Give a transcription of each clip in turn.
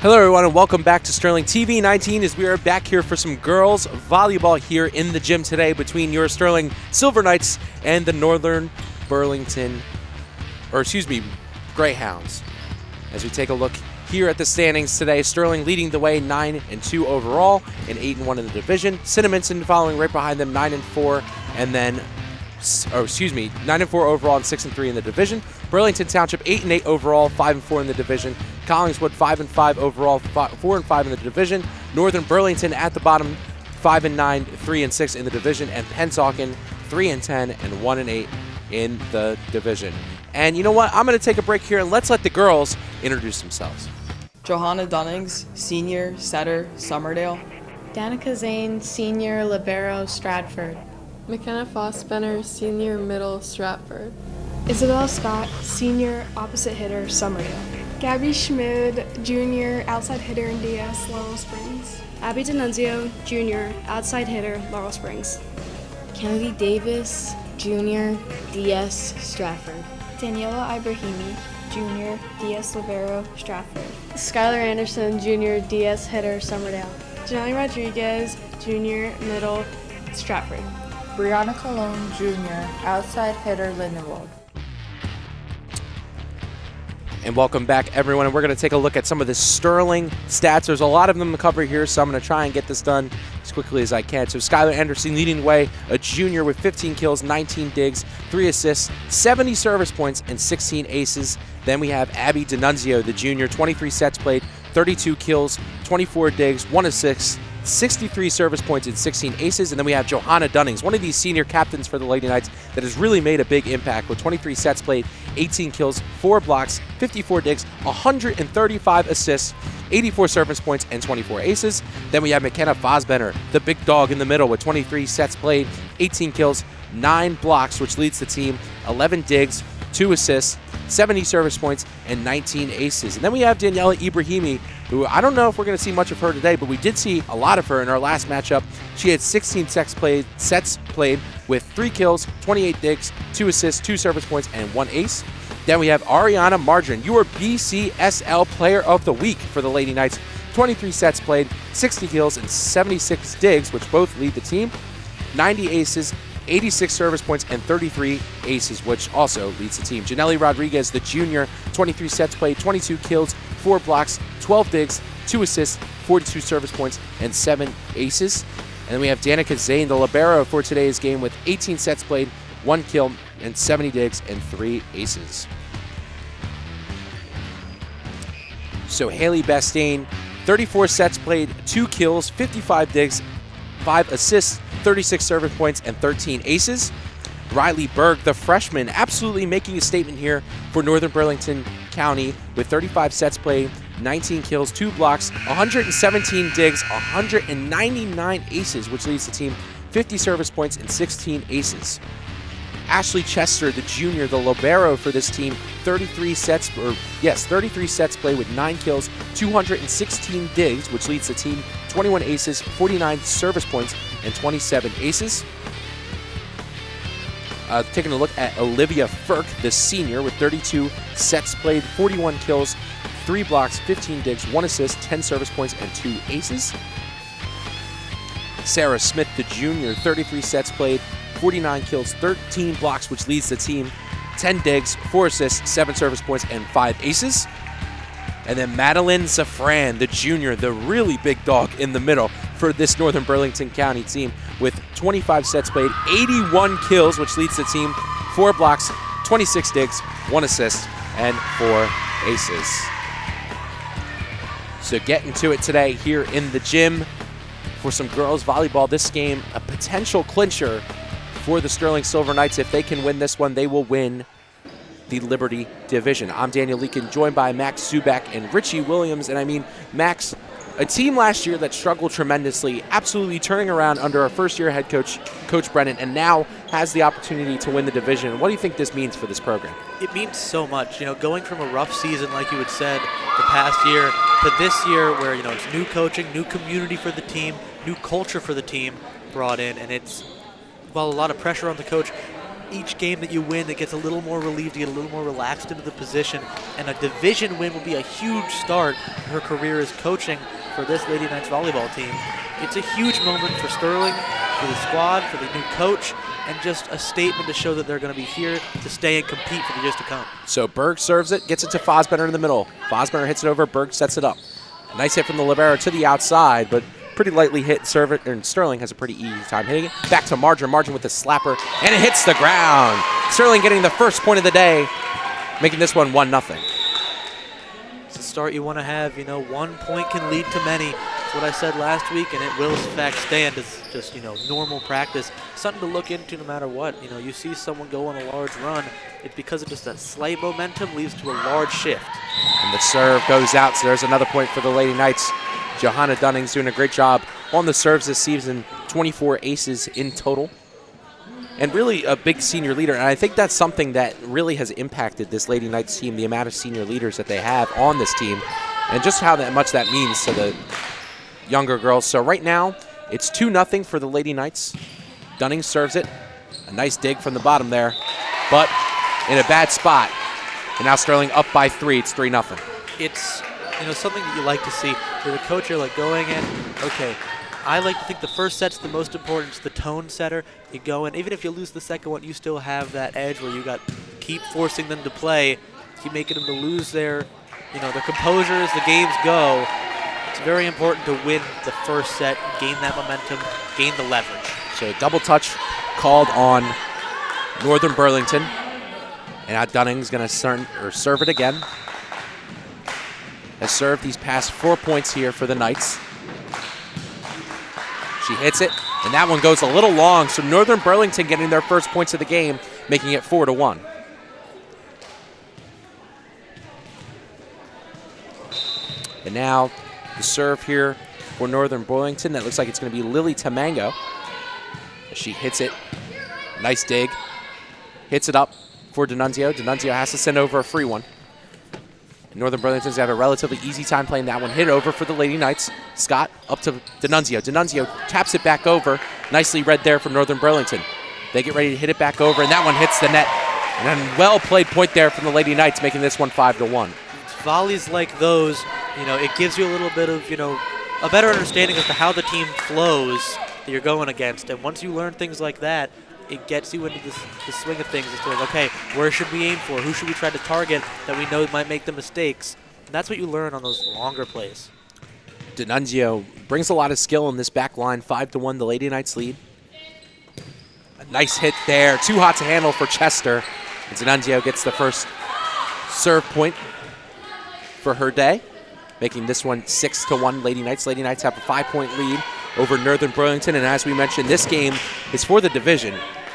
Hello everyone and welcome back to Sterling TV 19 as we are back here for some girls volleyball here in the gym today between your Sterling Silver Knights and the Northern Greyhounds. As we take a look here at the standings today, Sterling leading the way 9-2 overall and 8-1 in the division. Cinnaminson following right behind them 9-4 and then 9-4 overall and 6-3 in the division. Burlington Township 8-8 overall, 5-4 in the division. Collingswood 5-5 overall, 4-5 in the division. Northern Burlington at the bottom, 5-9, 3-6 in the division, and Pennsauken 3-10 and 1-8 in the division. And you know what? I'm going to take a break here and let's let the girls introduce themselves. Johanna Dunnings, senior, setter, Summerdale. Danica Zane, senior, libero, Stratford. McKenna Fossbenner, senior, middle, Stratford. Isabel Scott, senior, opposite hitter, Summerdale. Gabby Schmid, junior, outside hitter in DS, Laurel Springs. Abby D'Annunzio, junior, outside hitter, Laurel Springs. Kennedy Davis, junior, DS, Stratford. Daniela Ibrahimi, junior, DS Libero, Stratford. Skylar Anderson, junior, DS hitter, Summerdale. Janelle Rodriguez, junior, middle, Stratford. Brianna Colon, junior, outside hitter, Lindenwold. And welcome back, everyone. And we're going to take a look at some of the Sterling stats. There's a lot of them to cover here, so I'm going to try and get this done as quickly as I can. So Skylar Anderson leading the way, a junior with 15 kills, 19 digs, 3 assists, 70 service points, and 16 aces. Then we have Abby D'Annunzio, the junior, 23 sets played, 32 kills, 24 digs, 1 assist, 63 service points and 16 aces. And then we have Johanna Dunnings, one of these senior captains for the Lady Knights that has really made a big impact with 23 sets played, 18 kills, 4 blocks, 54 digs, 135 assists, 84 service points, and 24 aces. Then we have McKenna Fossbenner, the big dog in the middle with 23 sets played, 18 kills, 9 blocks, which leads the team, 11 digs, 2 assists, 70 service points, and 19 aces. And then we have Daniela Ibrahimi, who I don't know if we're going to see much of her today, but we did see a lot of her in our last matchup. She had 16 sets played with 3 kills, 28 digs, 2 assists, 2 service points, and 1 ace. Then we have Ariana Margarine, your BCSL Player of the Week for the Lady Knights. 23 sets played, 60 kills, and 76 digs, which both lead the team. 90 aces, 86 service points, and 33 aces, which also leads the team. Janelle Rodriguez, the junior, 23 sets played, 22 kills, 4 blocks, 12 digs, 2 assists, 42 service points, and 7 aces. And then we have Danica Zane, the libero for today's game with 18 sets played, 1 kill, and 70 digs, and 3 aces. So Haley Bastain, 34 sets played, 2 kills, 55 digs, 5 assists, 36 service points, and 13 aces. Riley Berg, the freshman, absolutely making a statement here for Northern Burlington County with 35 sets played, 19 kills, 2 blocks, 117 digs, 199 aces, which leads the team 50 service points and 16 aces. Ashley Chester, the junior, the libero for this team, 33 sets played with 9 kills, 216 digs, which leads the team 21 aces, 49 service points, and 27 aces. Taking a look at Olivia Firk, the senior, with 32 sets played, 41 kills, 3 blocks, 15 digs, 1 assist, 10 service points, and 2 aces. Sarah Smith, the junior, 33 sets played, 49 kills, 13 blocks, which leads the team, 10 digs, 4 assists, 7 service points, and 5 aces. And then Madeline Safran, the junior, the really big dog in the middle for this Northern Burlington County team with 25 sets played, 81 kills, which leads the team, 4 blocks, 26 digs, 1 assist, and 4 aces. So getting to it today here in the gym for some girls volleyball. This game, a potential clincher for the Sterling Silver Knights. If they can win this one, they will win the Liberty Division. I'm Daniel Leakin, joined by Max Zubak and Richie Williams. And I mean, Max, a team last year that struggled tremendously, absolutely turning around under our first-year head coach, Coach Brennan, and now has the opportunity to win the division. What do you think this means for this program? It means so much. You know, going from a rough season, like you had said, the past year, to this year where, you know, it's new coaching, new community for the team, new culture for the team brought in, and it's, well, a lot of pressure on the coach. each game that you win, it gets a little more relieved, you get a little more relaxed into the position, and a division win will be a huge start in her career as coaching for this Lady Knights volleyball team. It's a huge moment for Sterling, for the squad, for the new coach, and just a statement to show that they're going to be here to stay and compete for the years to come. So Berg serves it, gets it to Fosbetter in the middle. Fosbetter hits it over, Berg sets it up. A nice hit from the libero to the outside, but pretty lightly hit serve it, and Sterling has a pretty easy time hitting it. Back to Marjorie, Marjorie with the slapper, and it hits the ground. Sterling getting the first point of the day, making this one 1-0. It's a start you want to have. You know, 1 point can lead to many. That's what I said last week, and it will in fact stand as just, you know, normal practice. Something to look into no matter what. You know, you see someone go on a large run, it's because of just that slight momentum leads to a large shift. And the serve goes out, so there's another point for the Lady Knights. Johanna Dunning's doing a great job on the serves this season, 24 aces in total. And really a big senior leader, and I think that's something that really has impacted this Lady Knights team, the amount of senior leaders that they have on this team, and just how much that means to the younger girls. So right now, it's 2-0 for the Lady Knights. Dunning serves it. A nice dig from the bottom there, but in a bad spot. And now Sterling up by 3. It's 3-0. It's, you know, something that you like to see. For the coach, you're like going in, okay, I like to think the first set's the most important. It's the tone setter. You go in, even if you lose the second one, you still have that edge where you keep forcing them to play, keep making them to lose their, you know, their composure as the games go. It's very important to win the first set, gain that momentum, gain the leverage. So double touch called on Northern Burlington. And now Dunning's going to serve it again. Has served these past 4 points here for the Knights. She hits it, and that one goes a little long, so Northern Burlington getting their first points of the game, making it 4-1. And now the serve here for Northern Burlington. That looks like it's going to be Lily Tamango. She hits it. Nice dig. Hits it up for D'Annunzio. D'Annunzio has to send over a free one. Northern Burlington's have a relatively easy time playing that one. Hit over for the Lady Knights. Scott up to D'Annunzio. D'Annunzio taps it back over. Nicely read there from Northern Burlington. They get ready to hit it back over, and that one hits the net. And a well-played point there from the Lady Knights, making this one 5-1. Volleys like those, you know, it gives you a little bit of, you know, a better understanding as to how the team flows that you're going against. And once you learn things like that, it gets you into the swing of things. It's like, okay, where should we aim for? Who should we try to target that we know might make the mistakes? And that's what you learn on those longer plays. D'Annunzio brings a lot of skill in this back line. 5-1, the Lady Knights lead. A nice hit there. Too hot to handle for Chester. And D'Annunzio gets the first serve point for her day, making this one 6-1 Lady Knights. Lady Knights have a 5-point lead over Northern Burlington. And as we mentioned, this game is for the division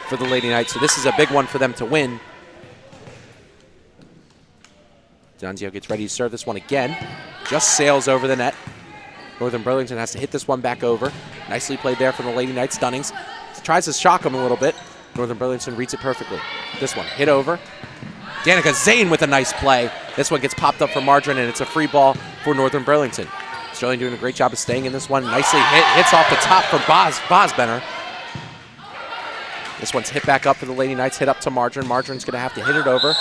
for the Lady Knights, so this is a big one for them to win. D'Annunzio gets ready to serve this one again. Just sails over the net. Northern Burlington has to hit this one back over. Nicely played there from the Lady Knights. Dunnings tries to shock them a little bit. Northern Burlington reads it perfectly. This one hit over. Danica Zane with a nice play. This one gets popped up for Margarine, and it's a free ball for Northern Burlington. Sterling doing a great job of staying in this one. Nicely hits off the top for Bosbenner. This one's hit back up for the Lady Knights, hit up to Margarine. Margarine's going to have to hit it over.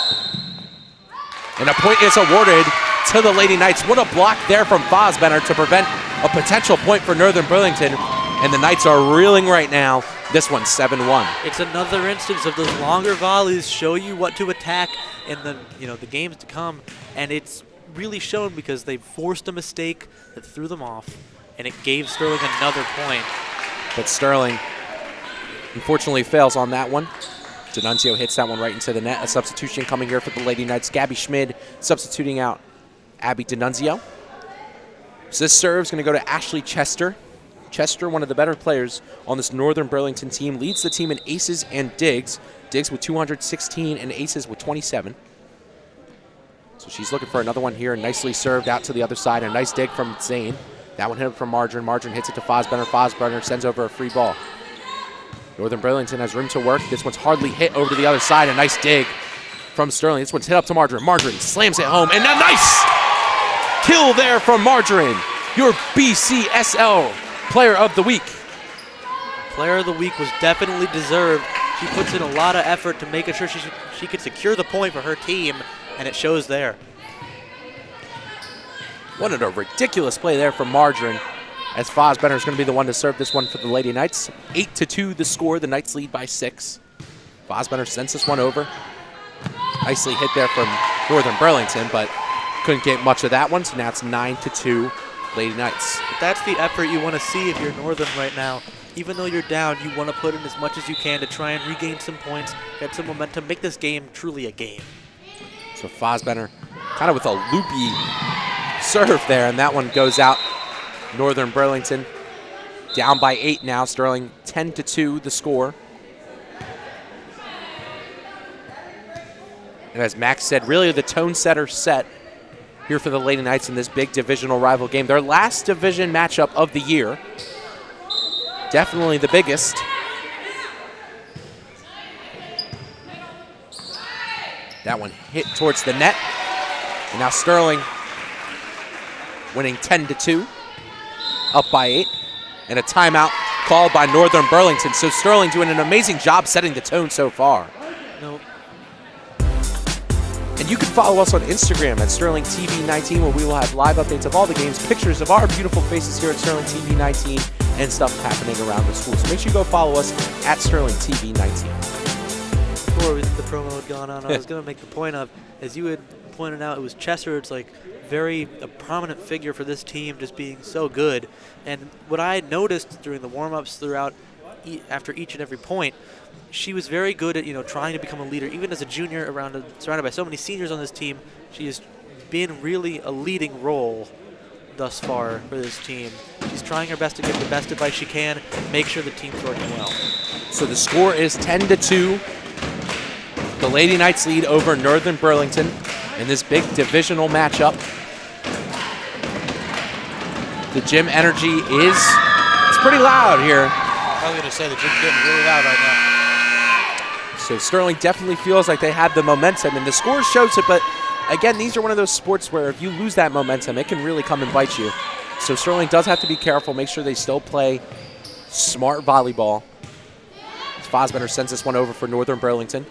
And a point is awarded to the Lady Knights. What a block there from Bosbenner to prevent a potential point for Northern Burlington. And the Knights are reeling right now. This one's 7-1. It's another instance of those longer volleys show you what to attack in the, you know, the games to come. And it's really shown because they forced a mistake that threw them off, and it gave Sterling another point. But Sterling unfortunately fails on that one. D'Annunzio hits that one right into the net. A substitution coming here for the Lady Knights. Gabby Schmid substituting out Abby D'Annunzio. So this serve's going to go to Ashley Chester. Chester, one of the better players on this Northern Burlington team, leads the team in aces and digs. Digs with 216 and aces with 27. So she's looking for another one here. Nicely served out to the other side. A nice dig from Zane. That one hit from Margarine. Margarine hits it to Fosbenner. Fosbenner sends over a free ball. Northern Burlington has room to work. This one's hardly hit over to the other side. A nice dig from Sterling. This one's hit up to Margarine. Margarine slams it home. And a nice kill there from Margarine, your BCSL Player of the Week. Player of the Week was definitely deserved. She puts in a lot of effort to make sure she can secure the point for her team, and it shows there. What a ridiculous play there from Margarine, as Fosbender is going to be the one to serve this one for the Lady Knights. 8-2 the score. The Knights lead by 6. Fosbender sends this one over. Nicely hit there from Northern Burlington, but couldn't get much of that one, so now it's 9-2 Lady Knights. But that's the effort you want to see if you're Northern right now. Even though you're down, you want to put in as much as you can to try and regain some points, get some momentum, make this game truly a game. So Fosbender kind of with a loopy serve there, and that one goes out. Northern Burlington down by 8 now. Sterling 10-2 the score. And as Max said, really the tone setter set here for the Lady Knights in this big divisional rival game. Their last division matchup of the year. Definitely the biggest. That one hit towards the net. And now Sterling winning 10-2, up by 8. And a timeout called by Northern Burlington. So Sterling doing an amazing job setting the tone so far. No. And you can follow us on Instagram at SterlingTV19, where we will have live updates of all the games, pictures of our beautiful faces here at SterlingTV19, and stuff happening around the school. So make sure you go follow us at SterlingTV19. Before the promo had gone on, I was going to make the point of, as you had pointed out, it was Chester. It's like a prominent figure for this team, just being so good. And what I had noticed during the warm-ups throughout, after each and every point, she was very good at trying to become a leader. Even as a junior, surrounded by so many seniors on this team, she has been really a leading role thus far for this team. She's trying her best to give the best advice she can, make sure the team's working well. So the score is 10-2. The Lady Knights lead over Northern Burlington in this big divisional matchup. The gym energy it's pretty loud here. I was going to say the gym's getting really loud right now. So Sterling definitely feels like they have the momentum, and the score shows it, but again, these are one of those sports where if you lose that momentum, it can really come and bite you. So Sterling does have to be careful, make sure they still play smart volleyball. Fosbender sends this one over for Northern Burlington.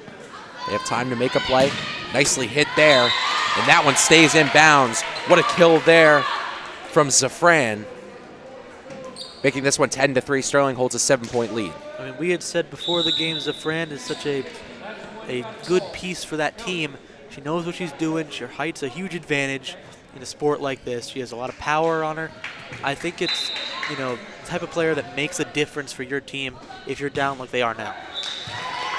They have time to make a play. Nicely hit there, and that one stays in bounds. What a kill there from Zafran. Making this one 10-3. Sterling holds a 7-point lead. I mean, we had said before the game, Zafran is such a good piece for that team. She knows what she's doing. Her height's a huge advantage in a sport like this. She has a lot of power on her. I think it's, the type of player that makes a difference for your team if you're down like they are now.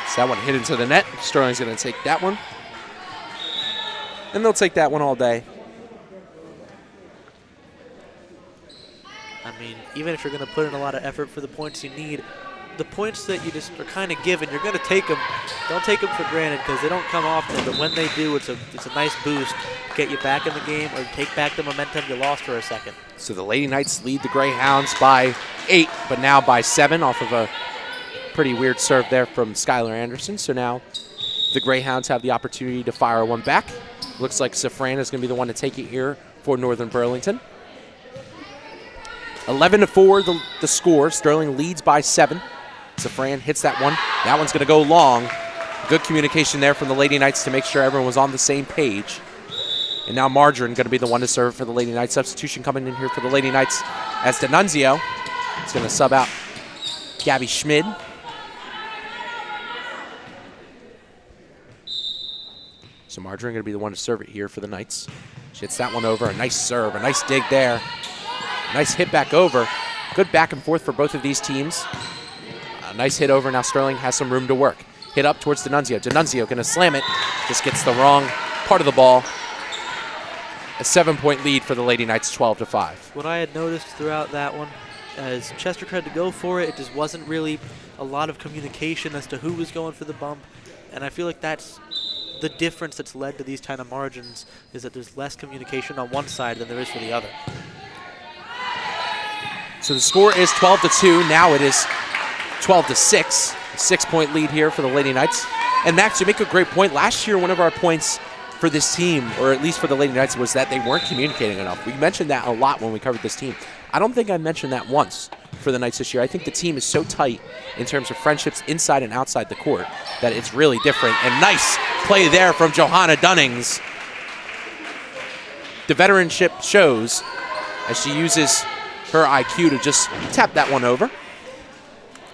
So that one hit into the net. Sterling's going to take that one. And they'll take that one all day. I mean, even if you're going to put in a lot of effort for the points you need, the points that you just are kind of given, you're going to take them. Don't take them for granted because they don't come often, but when they do, it's a nice boost to get you back in the game or take back the momentum you lost for a second. So the Lady Knights lead the Greyhounds by 8, but now by 7 off of a pretty weird serve there from Skylar Anderson. So now the Greyhounds have the opportunity to fire one back. Looks like Safran is going to be the one to take it here for Northern Burlington. 11-4 the score. Sterling leads by 7. Safran hits that one. That one's going to go long. Good communication there from the Lady Knights to make sure everyone was on the same page. And now Margarine going to be the one to serve for the Lady Knights. Substitution coming in here for the Lady Knights as D'Annunzio is going to sub out Gabby Schmid. So Margarine going to be the one to serve it here for the Knights. She hits that one over. A nice serve, a nice dig there. Nice hit back over. Good back and forth for both of these teams. A nice hit over. Now Sterling has some room to work. Hit up towards D'Annunzio. D'Annunzio going to slam it. Just gets the wrong part of the ball. A 7-point lead for the Lady Knights, 12-5. What I had noticed throughout that one, as Chester tried to go for it, it just wasn't really a lot of communication as to who was going for the bump. And I feel like that's the difference that's led to these kind of margins, is that there's less communication on one side than there is for the other. So the score is 12-2. Now it is 12-6. A 6-point lead here for the Lady Knights. And Max, you make a great point. Last year, one of our points for this team, or at least for the Lady Knights, was that they weren't communicating enough. We mentioned that a lot when we covered this team. I don't think I mentioned that once for the Knights this year. I think the team is so tight in terms of friendships inside and outside the court that it's really different. And nice play there from Johanna Dunnings. The veteranship shows as she uses her IQ to just tap that one over.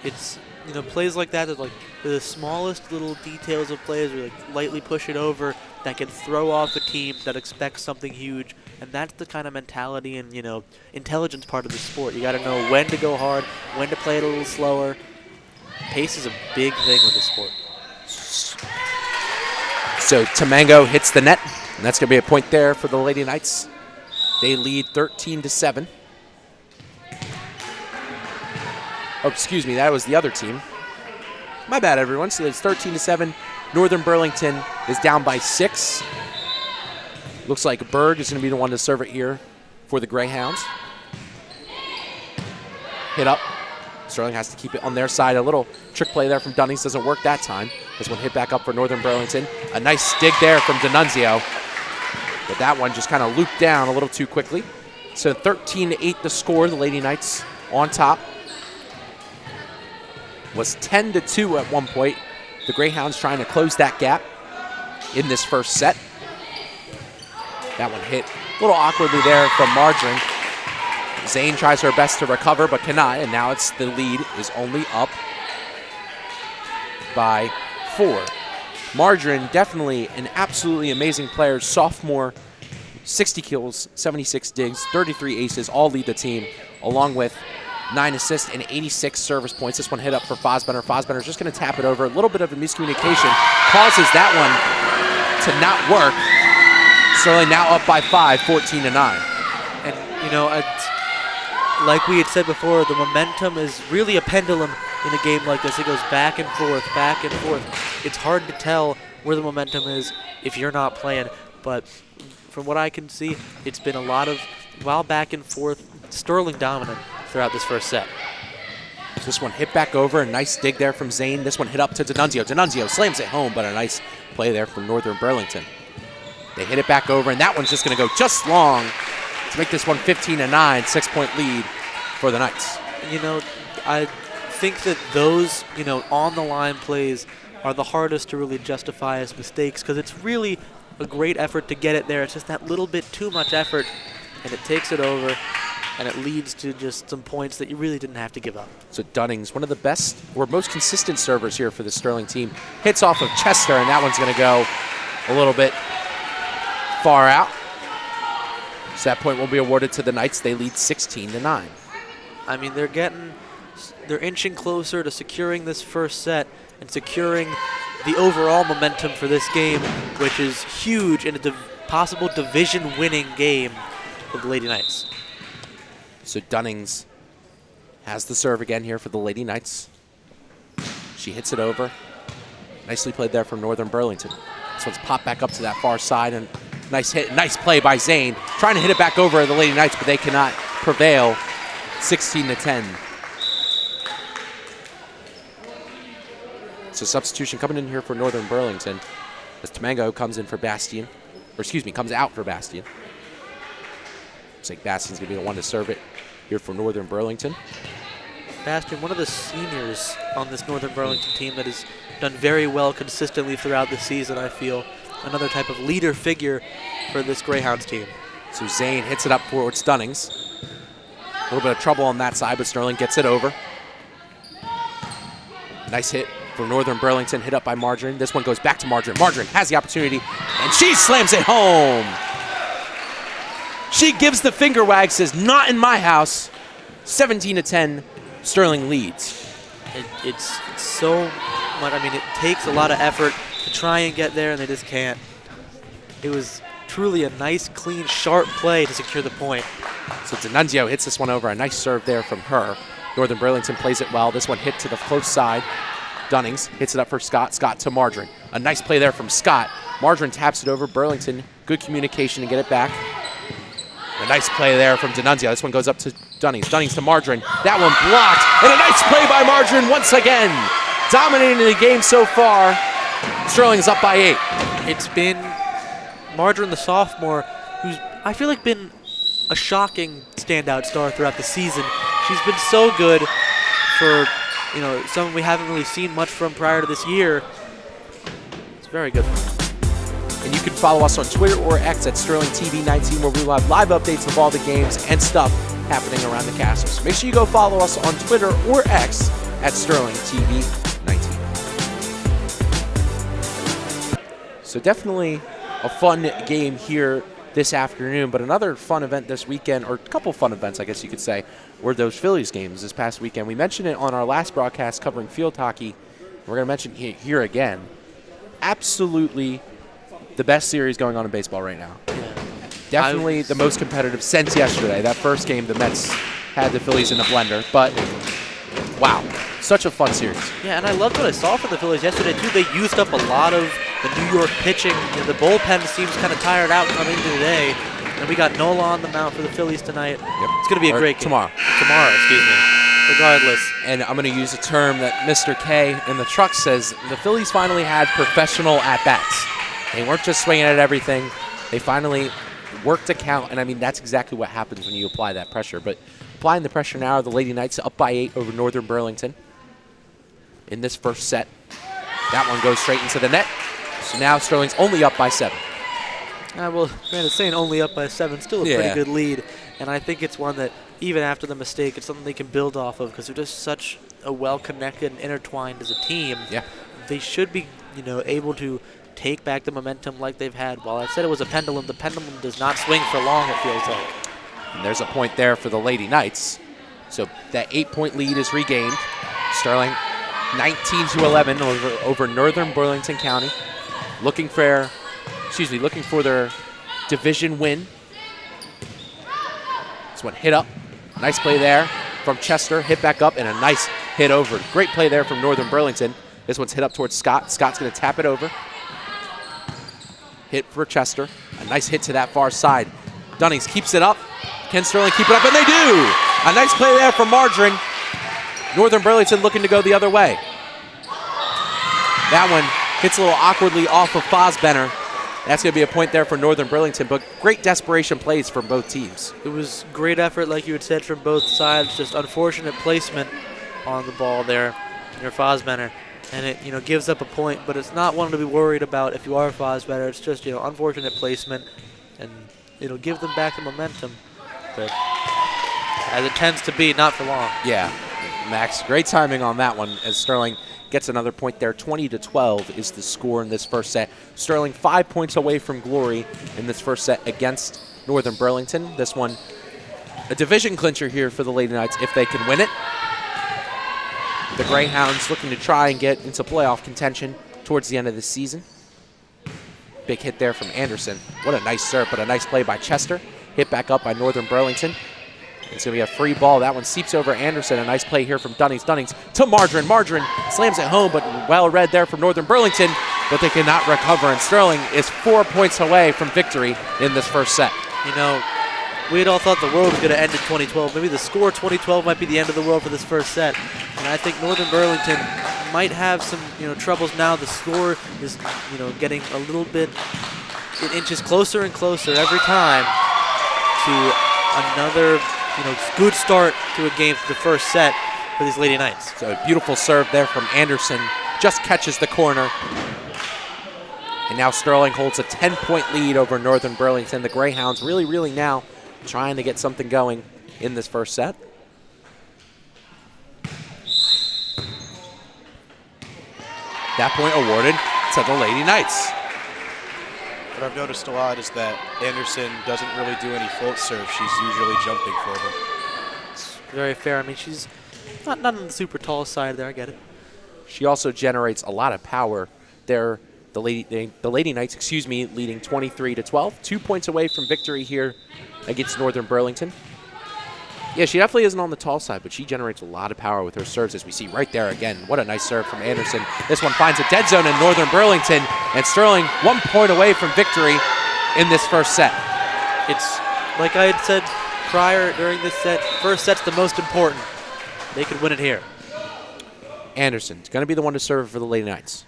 It's, you know, plays like that, like the smallest little details of plays where like lightly push it over that can throw off a team that expects something huge. And that's the kind of mentality and, you know, intelligence part of the sport. You got to know when to go hard, when to play it a little slower. Pace is a big thing with the sport. So Tamango hits the net, and that's going to be a point there for the Lady Knights. They lead 13-7. Oh, excuse me, that was the other team. My bad, everyone. So it's 13-7. Northern Burlington is down by 6. Looks like Berg is going to be the one to serve it here for the Greyhounds. Hit up. Sterling has to keep it on their side. A little trick play there from Dunnings doesn't work that time. This one hit back up for Northern Burlington. A nice dig there from D'Annunzio. But that one just kind of looped down a little too quickly. So 13-8 the score. The Lady Knights on top. Was 10-2 at one point. The Greyhounds trying to close that gap in this first set. That one hit a little awkwardly there from Margarine. Zane tries her best to recover but cannot, and now it's the lead is only up by 4. Margarine, definitely an absolutely amazing player. Sophomore, 60 kills, 76 digs, 33 aces, all lead the team, along with 9 assists and 86 service points. This one hit up for Fosbender. Fosbender's just going to tap it over. A little bit of a miscommunication causes that one to not work. Sterling now up by 5, 14-9. And, you know, like we had said before, the momentum is really a pendulum in a game like this. It goes back and forth, back and forth. It's hard to tell where the momentum is if you're not playing. But from what I can see, it's been a lot of, while back and forth, Sterling dominant throughout this first set. This one hit back over. A nice dig there from Zane. This one hit up to D'Annunzio. D'Annunzio slams it home, but a nice play there from Northern Burlington. They hit it back over, and that one's just going to go just long to make this one 15-9, 6-point lead for the Knights. You know, I think that those, you know, on-the-line plays are the hardest to really justify as mistakes because it's really a great effort to get it there. It's just that little bit too much effort, and it takes it over, and it leads to just some points that you really didn't have to give up. So Dunnings, one of the best or most consistent servers here for the Sterling team, hits off of Chester, and that one's going to go a little bit far out. So that point will be awarded to the Knights. They lead 16-9. I mean, they're inching closer to securing this first set and securing the overall momentum for this game, which is huge in a possible division-winning game for the Lady Knights. So Dunnings has the serve again here for the Lady Knights. She hits it over. Nicely played there from Northern Burlington. This one's popped back up to that far side, and nice hit, nice play by Zane. Trying to hit it back over the Lady Knights, but they cannot prevail. 16-10. So substitution coming in here for Northern Burlington as Tamango comes in for Bastian, or excuse me, comes out for Bastian. Looks like Bastian's gonna be the one to serve it here for Northern Burlington. Bastian, one of the seniors on this Northern Burlington team that has done very well consistently throughout the season, I feel. Another type of leader figure for this Greyhounds team. So Zane hits it up for Dunnings. A little bit of trouble on that side, but Sterling gets it over. Nice hit for Northern Burlington, hit up by Margarine. This one goes back to Margarine. Margarine has the opportunity, and she slams it home. She gives the finger wag, says, not in my house. 17-10, Sterling leads. It's so much, I mean, it takes a lot of effort to try and get there, and they just can't. It was truly a nice, clean, sharp play to secure the point. So D'Annunzio hits this one over. A nice serve there from her. Northern Burlington plays it well. This one hit to the close side. Dunnings hits it up for Scott. Scott to Margarine. A nice play there from Scott. Margarine taps it over. Burlington, good communication to get it back. A nice play there from D'Annunzio. This one goes up to Dunnings. Dunnings to Margarine. That one blocked. And a nice play by Margarine once again. Dominating the game so far. Sterling's up by 8. It's been Margarine, the sophomore, who's, I feel like, been a shocking standout star throughout the season. she's been so good for, someone we haven't really seen much from prior to this year. It's very good. And you can follow us on Twitter or X at SterlingTV19, where we will have live updates of all the games and stuff happening around the castle. So make sure you go follow us on Twitter or X at SterlingTV19. So definitely a fun game here this afternoon, but another fun event this weekend, or a couple fun events, I guess you could say, were those Phillies games this past weekend. We mentioned it on our last broadcast covering field hockey. We're going to mention it here again. Absolutely the best series going on in baseball right now. Yeah. Definitely the most competitive since yesterday. That first game, the Mets had the Phillies in a blender, but wow, such a fun series. Yeah, and I loved what I saw from the Phillies yesterday, too. They used up a lot of the New York pitching. The bullpen seems kind of tired out coming into today. And we got Nola on the mound for the Phillies tonight. Yep. It's going to be a great game. Tomorrow, excuse me. Regardless. And I'm going to use a term that Mr. K in the truck says, the Phillies finally had professional at-bats. They weren't just swinging at everything. They finally worked a count, and I mean, that's exactly what happens when you apply that pressure. But applying the pressure now, the Lady Knights up by 8 over Northern Burlington in this first set. That one goes straight into the net. So now Sterling's only up by 7. Well, granted, saying only up by 7, still a pretty good lead. And I think it's one that, even after the mistake, it's something they can build off of because they're just such a well-connected and intertwined as a team. Yeah. They should be, able to take back the momentum like they've had. While I said it was a pendulum, the pendulum does not swing for long, it feels like. And there's a point there for the Lady Knights. So that 8-point lead is regained. Sterling 19-11 over Northern Burlington County. Looking for their division win. This one hit up. Nice play there from Chester. Hit back up and a nice hit over. Great play there from Northern Burlington. This one's hit up towards Scott. Scott's going to tap it over. Hit for Chester. A nice hit to that far side. Dunnings keeps it up. Can Sterling keep it up? And they do! A nice play there from Margarine. Northern Burlington looking to go the other way. That one hits a little awkwardly off of Fosbenner. That's going to be a point there for Northern Burlington, but great desperation plays from both teams. It was great effort, like you had said, from both sides. Just unfortunate placement on the ball there near Fosbenner. And it, gives up a point, but it's not one to be worried about if you are Fosbenner. It's just, unfortunate placement, and it'll give them back the momentum. But as it tends to be, not for long. Yeah, Max, great timing on that one as Sterling gets another point there. 20-12 is the score in this first set. Sterling 5 points away from glory in this first set against Northern Burlington. This one, a division clincher here for the Lady Knights if they can win it. The Greyhounds looking to try and get into playoff contention towards the end of the season. Big hit there from Anderson. What a nice serve, but a nice play by Chester. Hit back up by Northern Burlington. It's going to be a free ball. That one seeps over Anderson. A nice play here from Dunnings. Dunnings to Margarine. Margarine slams it home, but well read there from Northern Burlington, but they cannot recover. And Sterling is 4 points away from victory in this first set. We had all thought the world was going to end in 2012. Maybe the score 2012 might be the end of the world for this first set. And I think Northern Burlington might have some, troubles now. The score is, getting a little bit, it inches closer and closer every time to another, good start to a game for the first set for these Lady Knights. So a beautiful serve there from Anderson. Just catches the corner. And now Sterling holds a 10-point lead over Northern Burlington. The Greyhounds really now trying to get something going in this first set. That point awarded to the Lady Knights. What I've noticed a lot is that Anderson doesn't really do any float serve. She's usually jumping for them. It's very fair. I mean, she's not on the super tall side there. I get it. She also generates a lot of power. The Lady Knights, leading 23-12. 2 points away from victory here against Northern Burlington. Yeah, she definitely isn't on the tall side, but she generates a lot of power with her serves, as we see right there again. What a nice serve from Anderson. This one finds a dead zone in Northern Burlington, and Sterling 1 point away from victory in this first set. It's like I had said prior during this set, first set's the most important. They could win it here. Anderson's going to be the one to serve for the Lady Knights.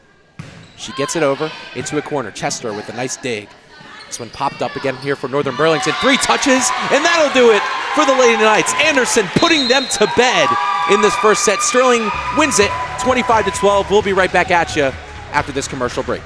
She gets it over into a corner. Chester with a nice dig. This one popped up again here for Northern Burlington. 3 touches, and that'll do it for the Lady Knights. Anderson putting them to bed in this first set. Sterling wins it 25-12. We'll be right back at you after this commercial break.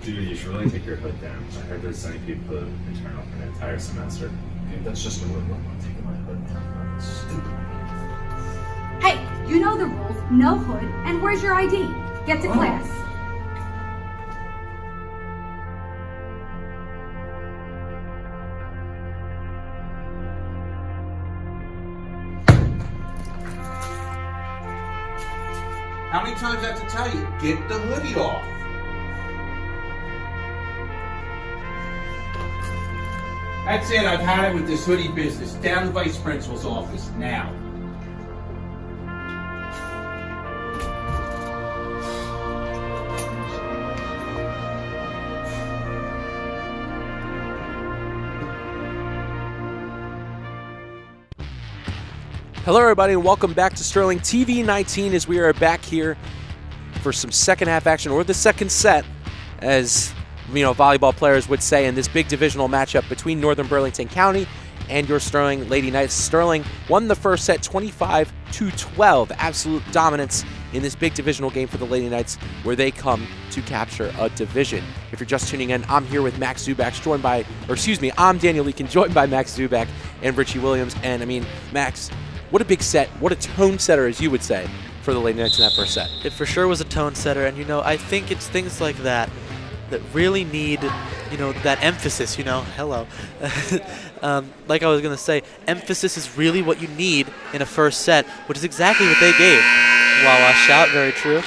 Dude, you should really take your hood down. I heard there's so many people internal for an entire semester. Dude, that's just a rule. I'm taking my hood down. That's stupid. Hey, you know the rules. No hood. And where's your ID? Get to class. How many times I have to tell you? Get the hoodie off. That's it, I've had it with this hoodie business. Down to the vice principal's office, now. Hello everybody and welcome back to Sterling TV 19 as we are back here for some second half action, or the second set, as volleyball players would say, in this big divisional matchup between Northern Burlington County and your Sterling Lady Knights. Sterling won the first set 25-12. Absolute dominance in this big divisional game for the Lady Knights, where they come to capture a division. If you're just tuning in, I'm here with Max Zubak, I'm Daniel Leakin, joined by Max Zubak and Richie Williams. And Max, what a big set, what a tone setter, as you would say, for the Lady Knights in that first set. It for sure was a tone setter, and I think it's things like that really need, that emphasis, hello. Like I was going to say, emphasis is really what you need in a first set, which is exactly what they gave. Wow, shout, very true.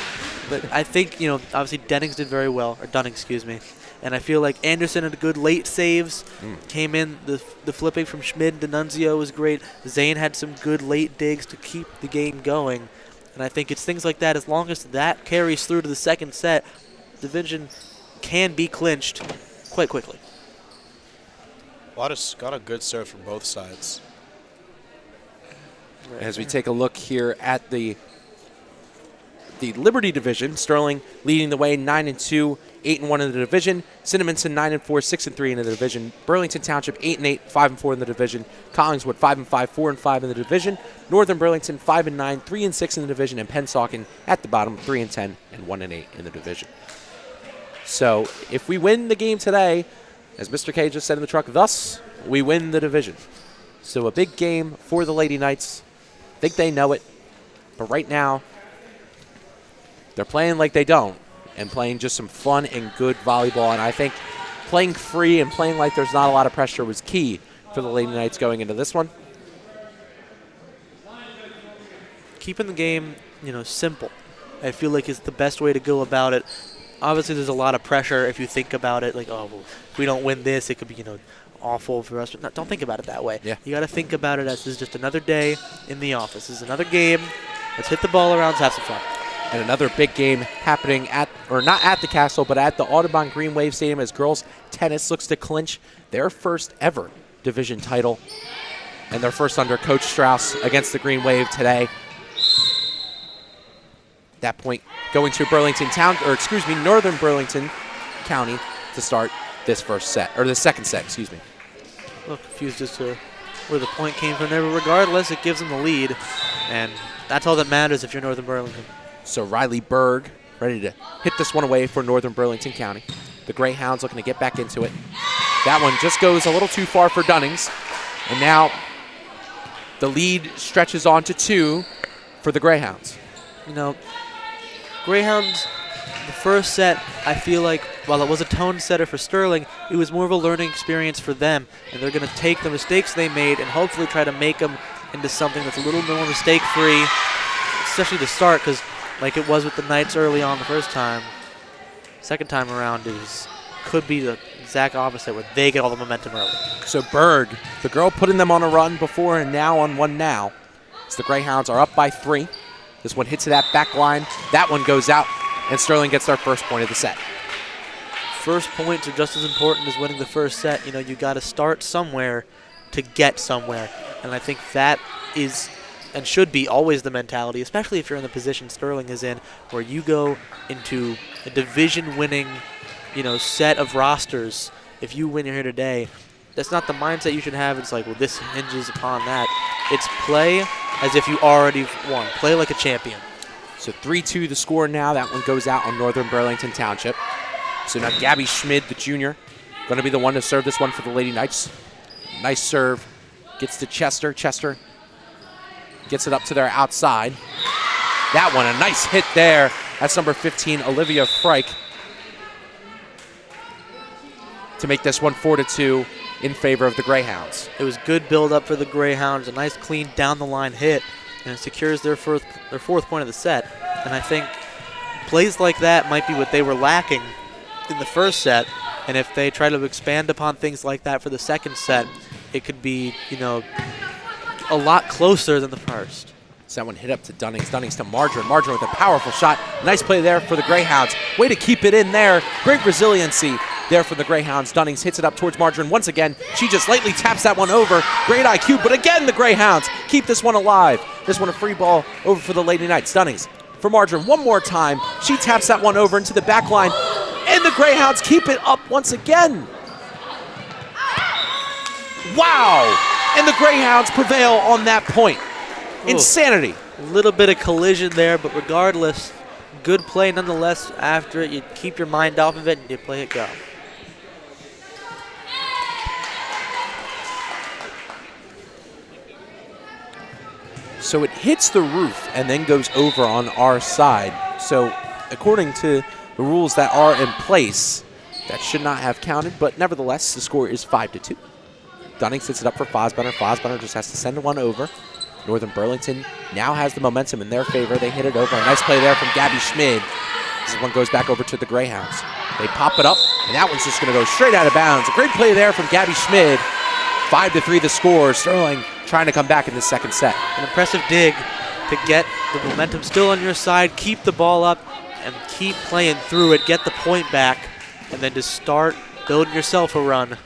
But I think, obviously Dunning did very well, and I feel like Anderson had good late saves, came in, the flipping from Schmid to Nunzio was great. Zane had some good late digs to keep the game going, and I think it's things like that, as long as that carries through to the second set, division can be clinched quite quickly. Got a good serve from both sides. As we take a look here at the Liberty division, Sterling leading the way 9-2, 8-1 in the division. Cinnaminson 9-4, 6-3 in the division. Burlington Township 8-8, 5-4 in the division. Collingswood 5-5, 4-5 in the division. Northern Burlington 5-9, 3-6 in the division, and Pennsauken at the bottom 3-10 and 1-8 in the division. So if we win the game today, as Mr. K just said in the truck, thus we win the division. So a big game for the Lady Knights. I think they know it, but right now they're playing like they don't, and playing just some fun and good volleyball. And I think playing free and playing like there's not a lot of pressure was key for the Lady Knights going into this one. Keeping the game, simple, I feel like is the best way to go about it. Obviously, there's a lot of pressure if you think about it, like, oh, well, if we don't win this, it could be, awful for us. But don't think about it that way. Yeah. You got to think about it as this is just another day in the office. This is another game. Let's hit the ball around, have some fun. And another big game happening not at the Castle, but at the Audubon Green Wave Stadium, as girls tennis looks to clinch their first ever division title, and their first under Coach Strauss against the Green Wave today. That point going to Northern Burlington County to start this first set, or the second set, excuse me. A little confused as to where the point came from there, but regardless, it gives them the lead, and that's all that matters if you're Northern Burlington. So Riley Berg ready to hit this one away for Northern Burlington County. The Greyhounds looking to get back into it. That one just goes a little too far for Dunnings, and now the lead stretches on to 2 for the Greyhounds. You know, Greyhounds, the first set, I feel like, while it was a tone setter for Sterling, it was more of a learning experience for them, and they're going to take the mistakes they made and hopefully try to make them into something that's a little more mistake-free, especially to start, because like it was with the Knights early on the first time, second time around could be the exact opposite, where they get all the momentum early. So Berg, the girl putting them on a run before and now on one now. As the Greyhounds are up by 3. This one hits to that back line. That one goes out, and Sterling gets their first point of the set. First points are just as important as winning the first set. You know, you got to start somewhere to get somewhere. And I think that is and should be always the mentality, especially if you're in the position Sterling is in, where you go into a division-winning, you know, set of rosters. If you win here today, that's not the mindset you should have. It's like, well, this hinges upon that. It's play as if you already won. Play like a champion. So 3-2 the score now. That one goes out on Northern Burlington Township. So now Gabby Schmid, the junior, going to be the one to serve this one for the Lady Knights. Nice serve. Gets to Chester. Chester gets it up to their outside. That one, a nice hit there. That's number 15, Olivia Freich, to make this one 4-2 in favor of the Greyhounds. It was good build-up for the Greyhounds, a nice clean down-the-line hit, and it secures their fourth point of the set. And I think plays like that might be what they were lacking in the first set, and if they try to expand upon things like that for the second set, it could be, you know, a lot closer than the first. So that one hit up to Dunnings. Dunnings to Margarine. Margarine with a powerful shot. Nice play there for the Greyhounds. Way to keep it in there. Great resiliency there for the Greyhounds. Dunnings hits it up towards Margarine once again. She just lightly taps that one over. Great IQ, but again the Greyhounds keep this one alive. This one a free ball over for the Lady Knights. Dunnings for Margarine one more time. She taps that one over into the back line, and the Greyhounds keep it up once again. Wow! And the Greyhounds prevail on that point. Insanity. A little bit of collision there, but regardless, good play nonetheless. After it, you keep your mind off of it and you play it go. So it hits the roof and then goes over on our side. So according to the rules that are in place, that should not have counted, but nevertheless, the score is 5-2. Dunnings sets it up for Fosbenner. Fosbenner just has to send one over. Northern Burlington now has the momentum in their favor. They hit it over. A nice play there from Gabby Schmid. This one goes back over to the Greyhounds. They pop it up, and that one's just going to go straight out of bounds. A great play there from Gabby Schmid. 5-3 the score. Sterling trying to come back in the second set. An impressive dig to get the momentum still on your side, keep the ball up, and keep playing through it, get the point back, and then just start building yourself a run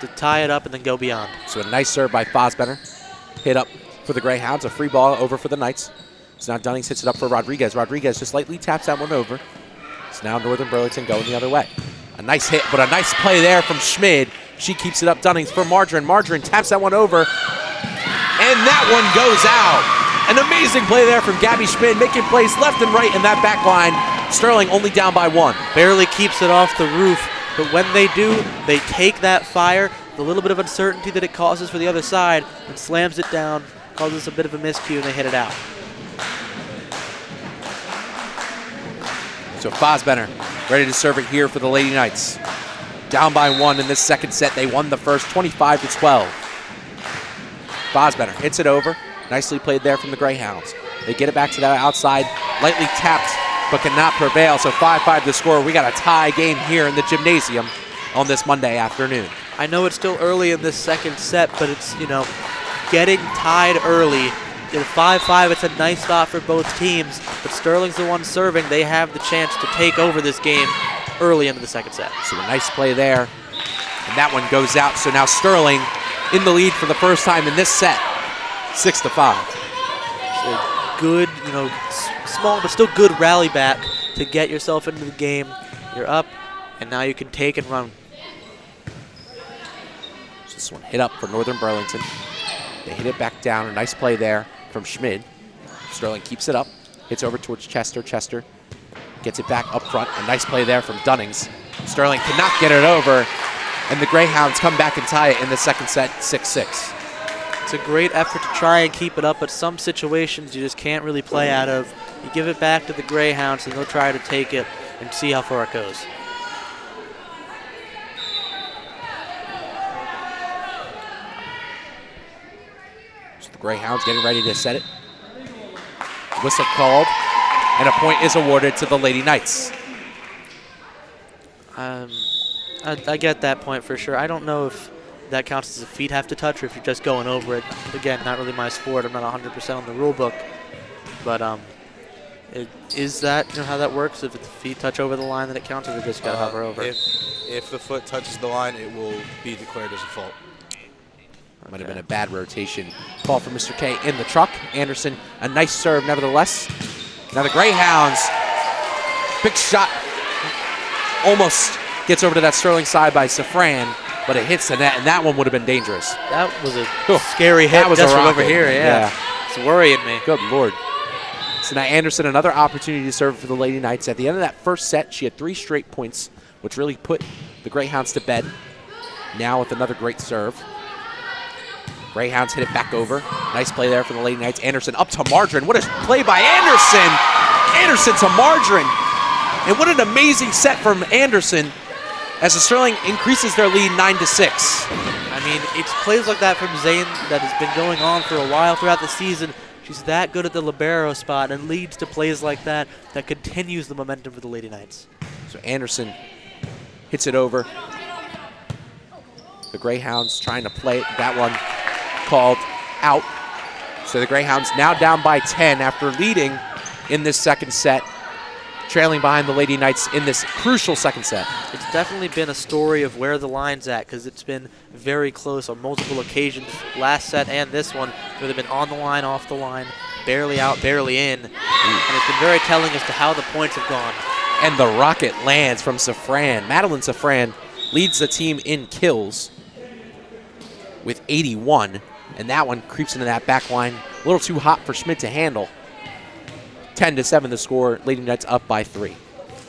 to tie it up and then go beyond. So a nice serve by Fosbenner. Hit up for the Greyhounds, a free ball over for the Knights. So now Dunnings hits it up for Rodriguez. Rodriguez just lightly taps that one over. So now Northern Burlington going the other way. A nice hit, but a nice play there from Schmid. She keeps it up. Dunnings for Margarine. Margarine taps that one over, and that one goes out. An amazing play there from Gabby Schmid, making plays left and right in that back line. Sterling only down by 1. Barely keeps it off the roof, but when they do, they take that fire, the little bit of uncertainty that it causes for the other side, and slams it down, causes a bit of a miscue, and they hit it out. So Fosbenner ready to serve it here for the Lady Knights. Down by 1 in this second set. They won the first 25-12. Fosbenner hits it over. Nicely played there from the Greyhounds. They get it back to the outside. Lightly tapped, but cannot prevail. So 5-5 the score. We got a tie game here in the gymnasium on this Monday afternoon. I know it's still early in this second set, but it's, you know, getting tied early. At 5-5, it's a nice start for both teams, but Sterling's the one serving. They have the chance to take over this game early into the second set. So a nice play there, and that one goes out. So now Sterling in the lead for the first time in this set, 6-5. So good, you know, small but still good rally back to get yourself into the game. You're up, and now you can take and run. So this one hit up for Northern Burlington. They hit it back down. A nice play there from Schmid. Sterling keeps it up. Hits over towards Chester. Chester gets it back up front. A nice play there from Dunnings. Sterling cannot get it over, and the Greyhounds come back and tie it in the second set, 6-6. It's a great effort to try and keep it up, but some situations you just can't really play out of. You give it back to the Greyhounds, and they'll try to take it and see how far it goes. So the Greyhounds getting ready to set it. Whistle called, and a point is awarded to the Lady Knights. I get that point for sure. I don't know if that counts as a feet have to touch or if you're just going over it. Again, not really my sport. I'm not 100% on the rule book. But is that how that works? If the feet touch over the line, then it counts, or they just got to hover over? If the foot touches the line, it will be declared as a fault. Might have been a bad rotation. Ball for Mr. K in the truck. Anderson, a nice serve nevertheless. Now the Greyhounds, big shot. Almost gets over to that Sterling side by Safran, but it hits the net, and that one would have been dangerous. That was a scary hit just from over here, yeah. It's worrying me. Good Lord. So now Anderson, another opportunity to serve for the Lady Knights. At the end of that first set, she had 3 straight points, which really put the Greyhounds to bed. Now with another great serve. Greyhounds hit it back over. Nice play there for the Lady Knights. Anderson up to Margarine. What a play by Anderson! Anderson to Margarine. And what an amazing set from Anderson as the Sterling increases their lead 9-6. I mean, it's plays like that from Zane that has been going on for a while throughout the season. She's that good at the libero spot and leads to plays like that that continues the momentum for the Lady Knights. So Anderson hits it over. The Greyhounds trying to play it. That one called out. So the Greyhounds now down by 10 after leading in this second set, trailing behind the Lady Knights in this crucial second set. It's definitely been a story of where the line's at, because it's been very close on multiple occasions, last set and this one, where they've been on the line, off the line, barely out, barely in. And it's been very telling as to how the points have gone. And the rocket lands from Safran. Madeline Safran leads the team in kills with 81, and that one creeps into that back line. A little too hot for Schmidt to handle. 10-7 the score. Lady Knights up by 3.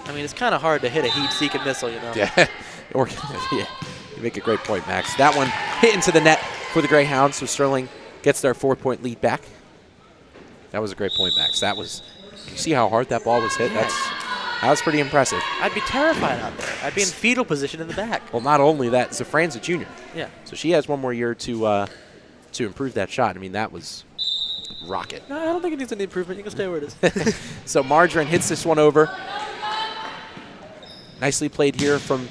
I mean, it's kind of hard to hit a heat-seeking missile, you know. Yeah. Yeah, you make a great point, Max. That one hit into the net for the Greyhounds, so Sterling gets their 4-point lead back. That was a great point, Max. That was, you see how hard that ball was hit? Yes. That was pretty impressive. I'd be terrified out there. I'd be in fetal position in the back. Well, not only that, Safran's a junior. Yeah. So she has one more year to improve that shot. I mean, that was rocket. No, I don't think it needs any improvement. You can stay where it is. So Margarine hits this one over. Nicely played here from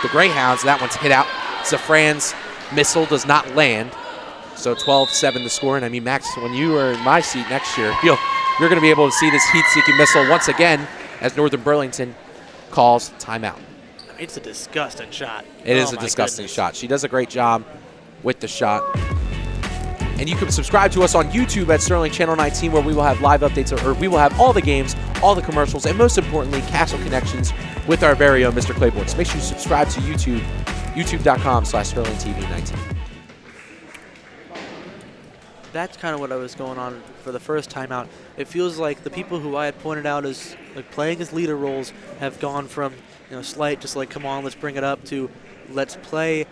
the Greyhounds. That one's hit out. Safran's missile does not land. So 12-7 the score. And I mean, Max, when you are in my seat next year, you're going to be able to see this heat-seeking missile once again as Northern Burlington calls timeout. It's a disgusting shot. It is a disgusting shot. She does a great job with the shot. And you can subscribe to us on YouTube at Sterling Channel 19, where we will have live updates, or we will have all the games, all the commercials, and most importantly, Castle Connections with our very own Mr. Claiborne. So make sure you subscribe to YouTube, youtube.com/SterlingTV19. That's kind of what I was going on for the first time out. It feels like the people who I had pointed out as like playing as leader roles have gone from slight, just like come on, let's bring it up, to let's play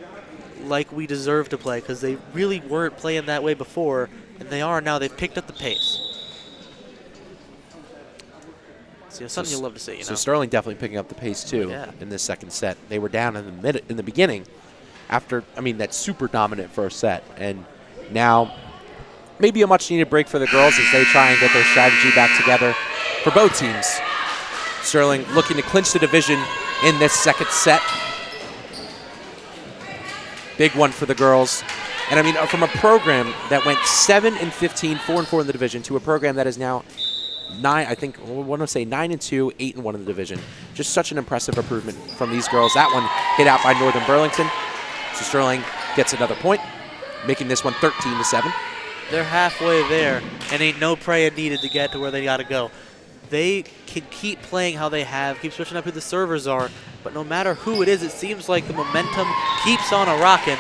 like we deserve to play, because they really weren't playing that way before, and they are now. They've picked up the pace. So something you'll love to see. So Sterling definitely picking up the pace too in this second set. They were down in the beginning after that super dominant first set, and now maybe a much needed break for the girls as they try and get their strategy back together for both teams. Sterling looking to clinch the division in this second set. Big one for the girls. And from a program that went 7-15, 4-4 in the division, to a program that is now 9, I think, I want to say 9-2, 8-1 in the division. Just such an impressive improvement from these girls. That one hit out by Northern Burlington. So Sterling gets another point, making this one 13-7. They're halfway there, and ain't no praying needed to get to where they got to go. They can keep playing how they have, keep switching up who the servers are, but no matter who it is, it seems like the momentum keeps on a-rocking,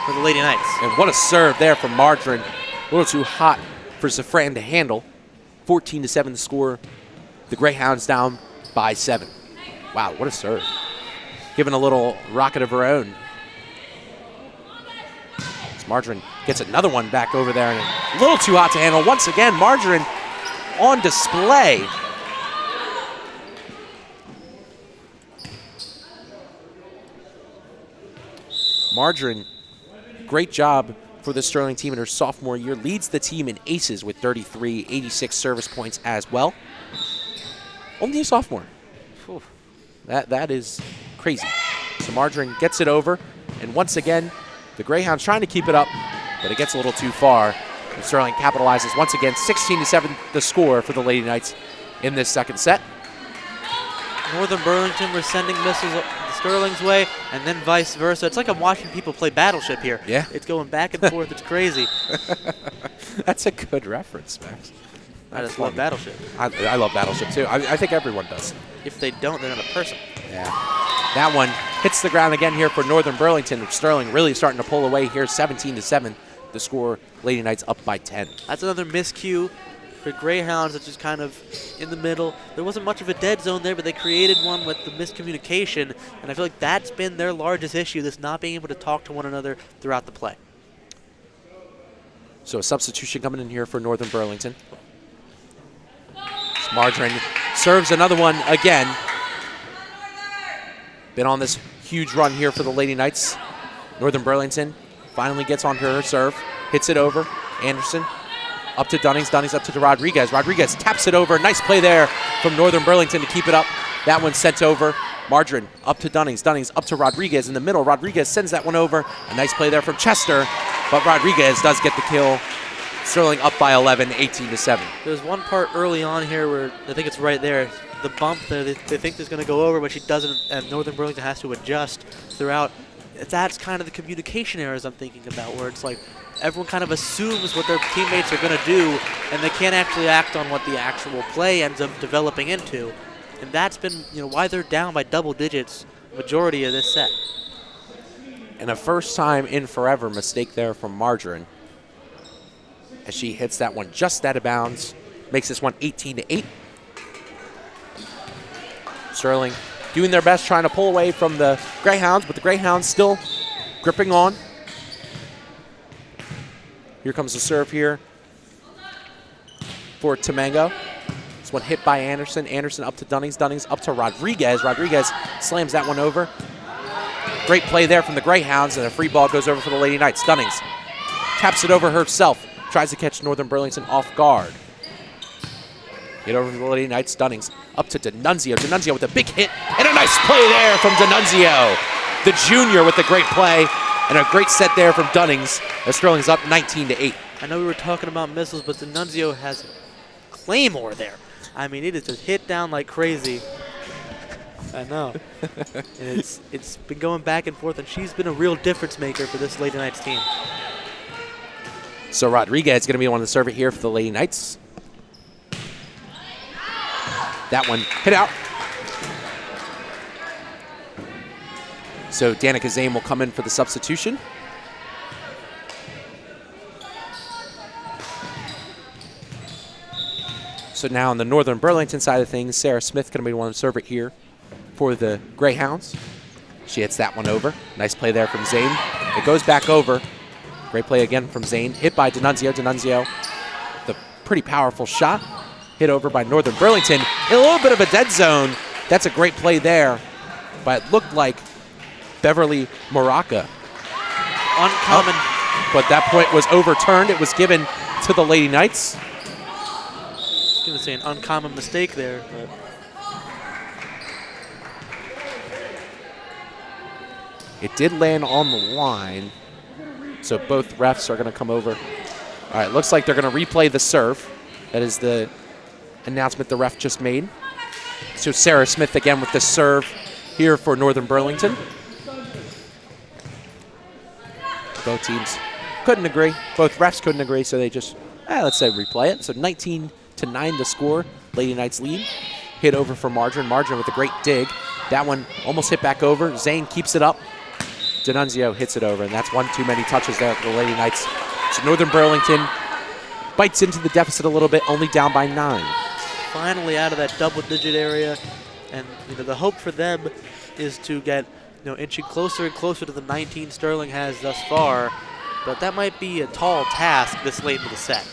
for the Lady Knights. And what a serve there from Margarine. A little too hot for Safran to handle. 14-7 the score. The Greyhounds down by 7. Wow, what a serve. Giving a little rocket of her own. As Margarine gets another one back over there, and a little too hot to handle. Once again, Margarine on display. Margarine, great job for the Sterling team in her sophomore year. Leads the team in aces with 33, 86 service points as well. Only a sophomore. Whew. That is crazy. So Margarine gets it over, and once again, the Greyhounds trying to keep it up, but it gets a little too far. And Sterling capitalizes once again, 16-7 the score for the Lady Knights in this second set. Northern Burlington were sending missiles Sterling's way, and then vice versa. It's like I'm watching people play Battleship here. Yeah. It's going back and forth. It's crazy. That's a good reference, Max. I just love Battleship. I love Battleship, too. I think everyone does. If they don't, they're not a person. Yeah. That one hits the ground again here for Northern Burlington. Sterling really starting to pull away here, 17-7. The score, Lady Knights up by 10. That's another miscue for Greyhounds that's just kind of in the middle. There wasn't much of a dead zone there, but they created one with the miscommunication, and I feel like that's been their largest issue, this not being able to talk to one another throughout the play. So a substitution coming in here for Northern Burlington. Margarine serves another one again. Been on this huge run here for the Lady Knights. Northern Burlington finally gets on her serve, hits it over. Anderson up to Dunnings, Dunnings up to Rodriguez. Rodriguez taps it over. Nice play there from Northern Burlington to keep it up. That one sent over. Margarine up to Dunnings, Dunnings up to Rodriguez in the middle. Rodriguez sends that one over. A nice play there from Chester, but Rodriguez does get the kill. Sterling up by 11, 18-7. There's one part early on here where I think it's right there. The bump there, they think it's going to go over, but she doesn't, and Northern Burlington has to adjust throughout. That's kind of the communication errors I'm thinking about, where it's like everyone kind of assumes what their teammates are going to do, and they can't actually act on what the actual play ends up developing into. And that's been, why they're down by double digits majority of this set. And a first time in forever mistake there from Margarine, as she hits that one just out of bounds, makes this one 18-8. Sterling doing their best, trying to pull away from the Greyhounds, but the Greyhounds still gripping on. Here comes the serve here for Tamango. This one hit by Anderson. Anderson up to Dunnings. Dunnings up to Rodriguez. Rodriguez slams that one over. Great play there from the Greyhounds, and a free ball goes over for the Lady Knights. Dunnings taps it over herself. Tries to catch Northern Burlington off guard. Get over to the Lady Knights. Dunnings up to D'Annunzio. D'Annunzio with a big hit, and a nice play there from D'Annunzio. The junior with the great play, and a great set there from Dunnings, as Sterling's up 19-8. I know we were talking about missiles, but D'Annunzio has Claymore there. I mean, it is just hit down like crazy. I know. And it's been going back and forth, and she's been a real difference maker for this Lady Knights team. So Rodriguez is going to be the one to serve it here for the Lady Knights. That one hit out. So Danica Zane will come in for the substitution. So now on the Northern Burlington side of things, Sarah Smith going to be the one to serve it here for the Greyhounds. She hits that one over. Nice play there from Zane. It goes back over. Great play again from Zane. Hit by D'Annunzio. D'Annunzio, the pretty powerful shot. Hit over by Northern Burlington. In a little bit of a dead zone. That's a great play there. But it looked like Beverly Moraca. Uncommon. But that point was overturned. It was given to the Lady Knights. I was going to say an uncommon mistake there. But it did land on the line. So both refs are going to come over. All right, looks like they're going to replay the serve. That is the announcement the ref just made. So Sarah Smith again with the serve here for Northern Burlington. Both teams couldn't agree. Both refs couldn't agree, so they just, let's say replay it. So 19-9 the score. Lady Knights lead. Hit over for Margarine. Margarine with a great dig. That one almost hit back over. Zane keeps it up. D'Annunzio hits it over, and that's one too many touches there for the Lady Knights. So Northern Burlington bites into the deficit a little bit, only down by 9. Finally out of that double-digit area, and the hope for them is to get inching closer and closer to the 19 Sterling has thus far, but that might be a tall task this late in the set.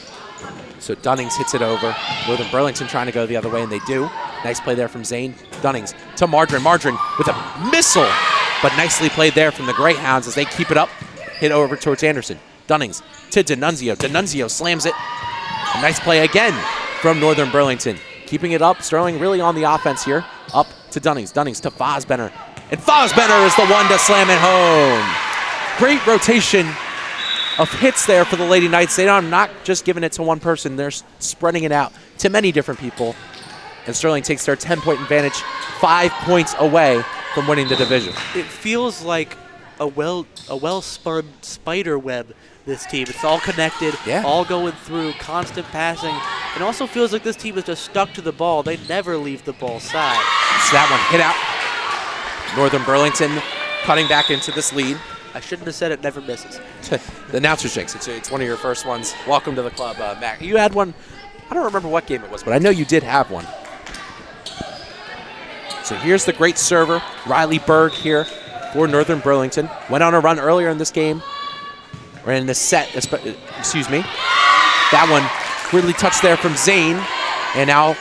So Dunnings hits it over. Northern Burlington trying to go the other way, and they do. Nice play there from Zane. Dunnings to Margarine. Margarine with a missile, but nicely played there from the Greyhounds as they keep it up. Hit over towards Anderson. Dunnings to D'Annunzio. D'Annunzio slams it. A nice play again from Northern Burlington. Keeping it up. Sterling really on the offense here. Up to Dunnings. Dunnings to Fosbenner. And Fosbenner is the one to slam it home. Great rotation of hits there for the Lady Knights. They are not just giving it to one person. They're spreading it out to many different people. And Sterling takes their 10-point advantage, 5 points away from winning the division. It feels like a well-spun spider web, this team. It's all connected, all going through, constant passing. It also feels like this team is just stuck to the ball. They never leave the ball side. So that one hit out. Northern Burlington cutting back into this lead. I shouldn't have said it never misses. The announcer shakes. It's one of your first ones. Welcome to the club, Mac. You had one. I don't remember what game it was, but I know you did have one. So here's the great server, Riley Berg here for Northern Burlington. Went on a run earlier in this game, or in this set, excuse me. That one really touched there from Zane, and now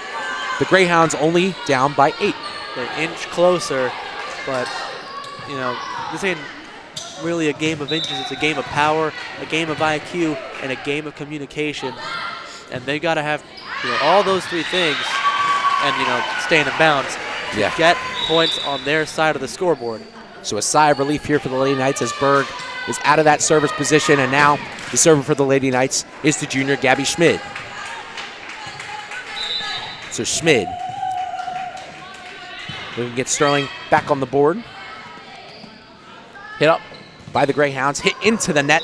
the Greyhounds only down by 8. They're an inch closer, but, this ain't really a game of inches. It's a game of power, a game of IQ, and a game of communication. And they got to have all those three things and staying in bounds to get points on their side of the scoreboard. So a sigh of relief here for the Lady Knights as Berg is out of that service position, and now the server for the Lady Knights is the junior Gabby Schmid. So Schmid, we can get Sterling back on the board. Hit up by the Greyhounds, hit into the net,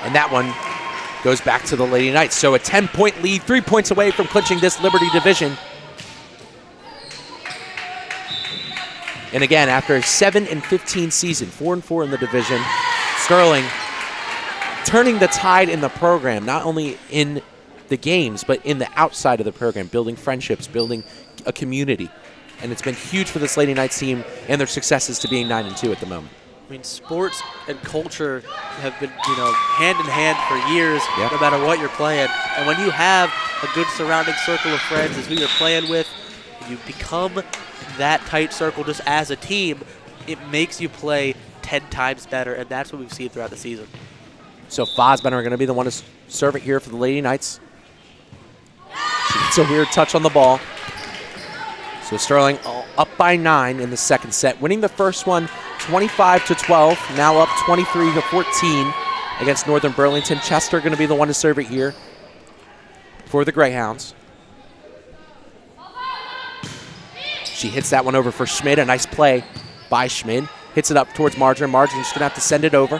and that one goes back to the Lady Knights. So a 10-point lead, 3 points away from clinching this Liberty division. And again, after a 7-15 season, 4-4 in the division, Sterling turning the tide in the program, not only in the games, but in the outside of the program, building friendships, building a community. And it's been huge for this Lady Knights team and their successes to being 9-2 at the moment. I mean, sports and culture have been, hand in hand for years, no matter what you're playing. And when you have a good surrounding circle of friends as who you're playing with, you become that tight circle just as a team, it makes you play 10 times better, and that's what we've seen throughout the season. So Fosbenner are going to be the one to serve it here for the Lady Knights. She gets a weird touch on the ball. So Sterling up by 9 in the second set, winning the first one 25-12, now up 23-14 against Northern Burlington. Chester going to be the one to serve it here for the Greyhounds. She hits that one over for Schmid. A nice play by Schmid. Hits it up towards Margarine. Margarine's going to have to send it over.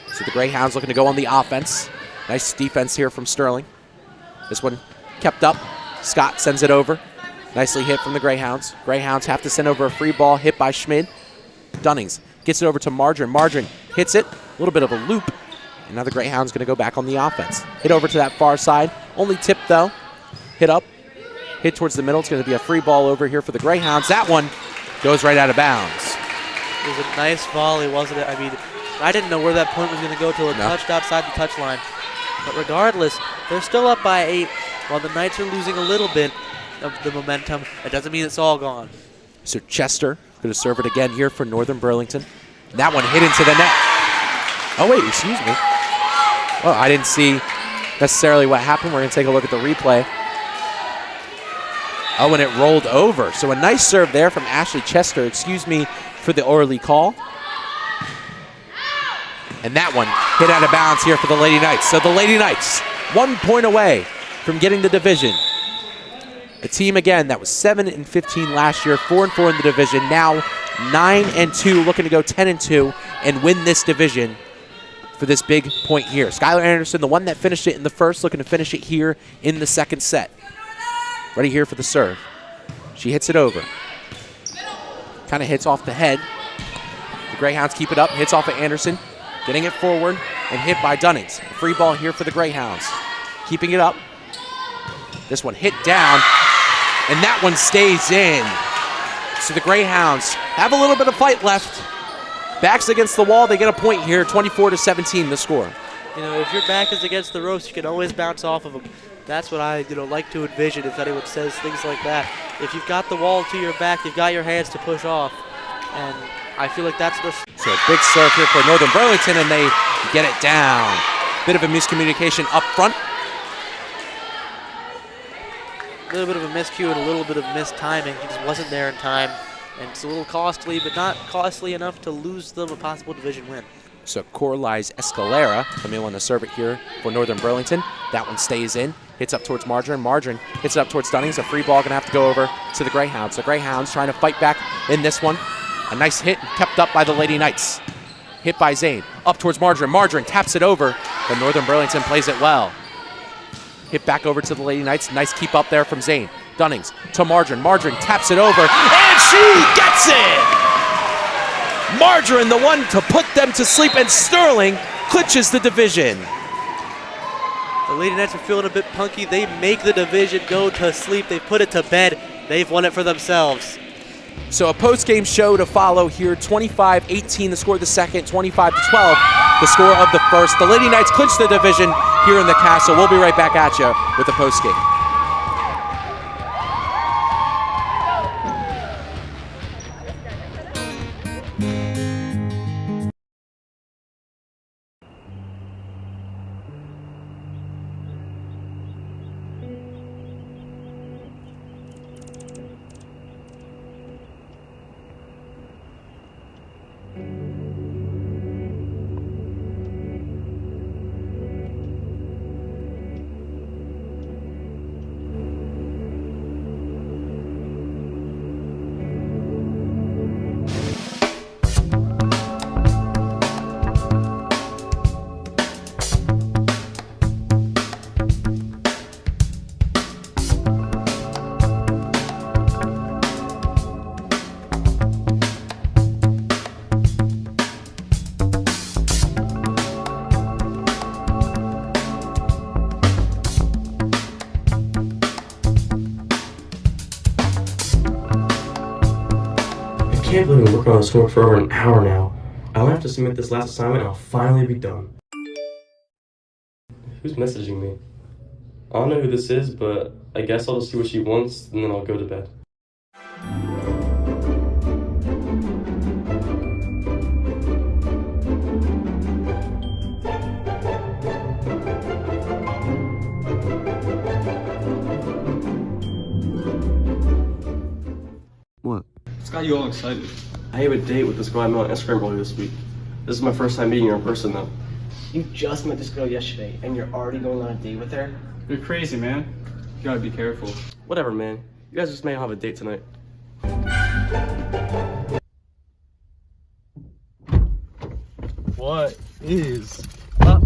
So the Greyhounds looking to go on the offense. Nice defense here from Sterling. This one kept up. Scott sends it over. Nicely hit from the Greyhounds. Greyhounds have to send over a free ball hit by Schmid. Dunnings gets it over to Margarine. Margarine hits it. A little bit of a loop. And now the Greyhounds going to go back on the offense. Hit over to that far side. Only tip though. Hit up. Hit towards the middle. It's going to be a free ball over here for the Greyhounds. That one goes right out of bounds. It was a nice volley, wasn't it? I mean, I didn't know where that point was going to go till it touched outside the touchline. But regardless, they're still up by 8. While the Knights are losing a little bit of the momentum, it doesn't mean it's all gone. So Chester going to serve it again here for Northern Burlington. That one hit into the net. Oh, wait, excuse me. Well, I didn't see necessarily what happened. We're going to take a look at the replay. Oh, and it rolled over. So a nice serve there from Ashley Chester. Excuse me for the early call. And that one hit out of bounds here for the Lady Knights. So the Lady Knights, 1 point away from getting the division. A team, again, that was 7-15 last year, 4-4 in the division. Now 9-2, looking to go 10-2 and win this division for this big point here. Skylar Anderson, the one that finished it in the first, looking to finish it here in the second set. Ready here for the serve. She hits it over. Kind of hits off the head. The Greyhounds keep it up, hits off of Anderson, getting it forward, and hit by Dunnings. Free ball here for the Greyhounds. Keeping it up. This one hit down, and that one stays in. So the Greyhounds have a little bit of fight left. Backs against the wall, they get a point here, 24-17 the score. You know, if your back is against the ropes, you can always bounce off of them. That's what I like to envision if anyone says things like that. If you've got the wall to your back, you've got your hands to push off. And I feel like that's the... So a big serve here for Northern Burlington, and they get it down. Bit of a miscommunication up front. A little bit of a miscue and a little bit of mistiming. He just wasn't there in time. And it's a little costly, but not costly enough to lose them a possible division win. So Corlies Escalera coming on to serve it here for Northern Burlington. That one stays in. Hits up towards Margarine. Margarine hits it up towards Dunnings. A free ball going to have to go over to the Greyhounds. The Greyhounds trying to fight back in this one. A nice hit kept up by the Lady Knights. Hit by Zane. Up towards Margarine. Margarine taps it over, but Northern Burlington plays it well. Hit back over to the Lady Knights. Nice keep up there from Zane. Dunnings to Margarine. Margarine taps it over, and she gets it! Margarine, the one to put them to sleep, and Sterling clinches the division. The Lady Knights are feeling a bit punky. They make the division go to sleep. They put it to bed. They've won it for themselves. So a post-game show to follow here. 25-18 the score of the second, 25-12 the score of the first. The Lady Knights clinch the division here in the Castle. We'll be right back at you with the post-game. I can't believe I've been working on this homework for over an hour now. I only have to submit this last assignment and I'll finally be done. Who's messaging me? I don't know who this is, but I guess I'll just see what she wants and then I'll go to bed. What? It's got you all excited. I have a date with this girl I met on Instagram earlier this week. This is my first time meeting her in person though. You just met this girl yesterday and you're already going on a date with her? You're crazy, man. You gotta be careful. Whatever, man. You guys just may have a date tonight. What is up?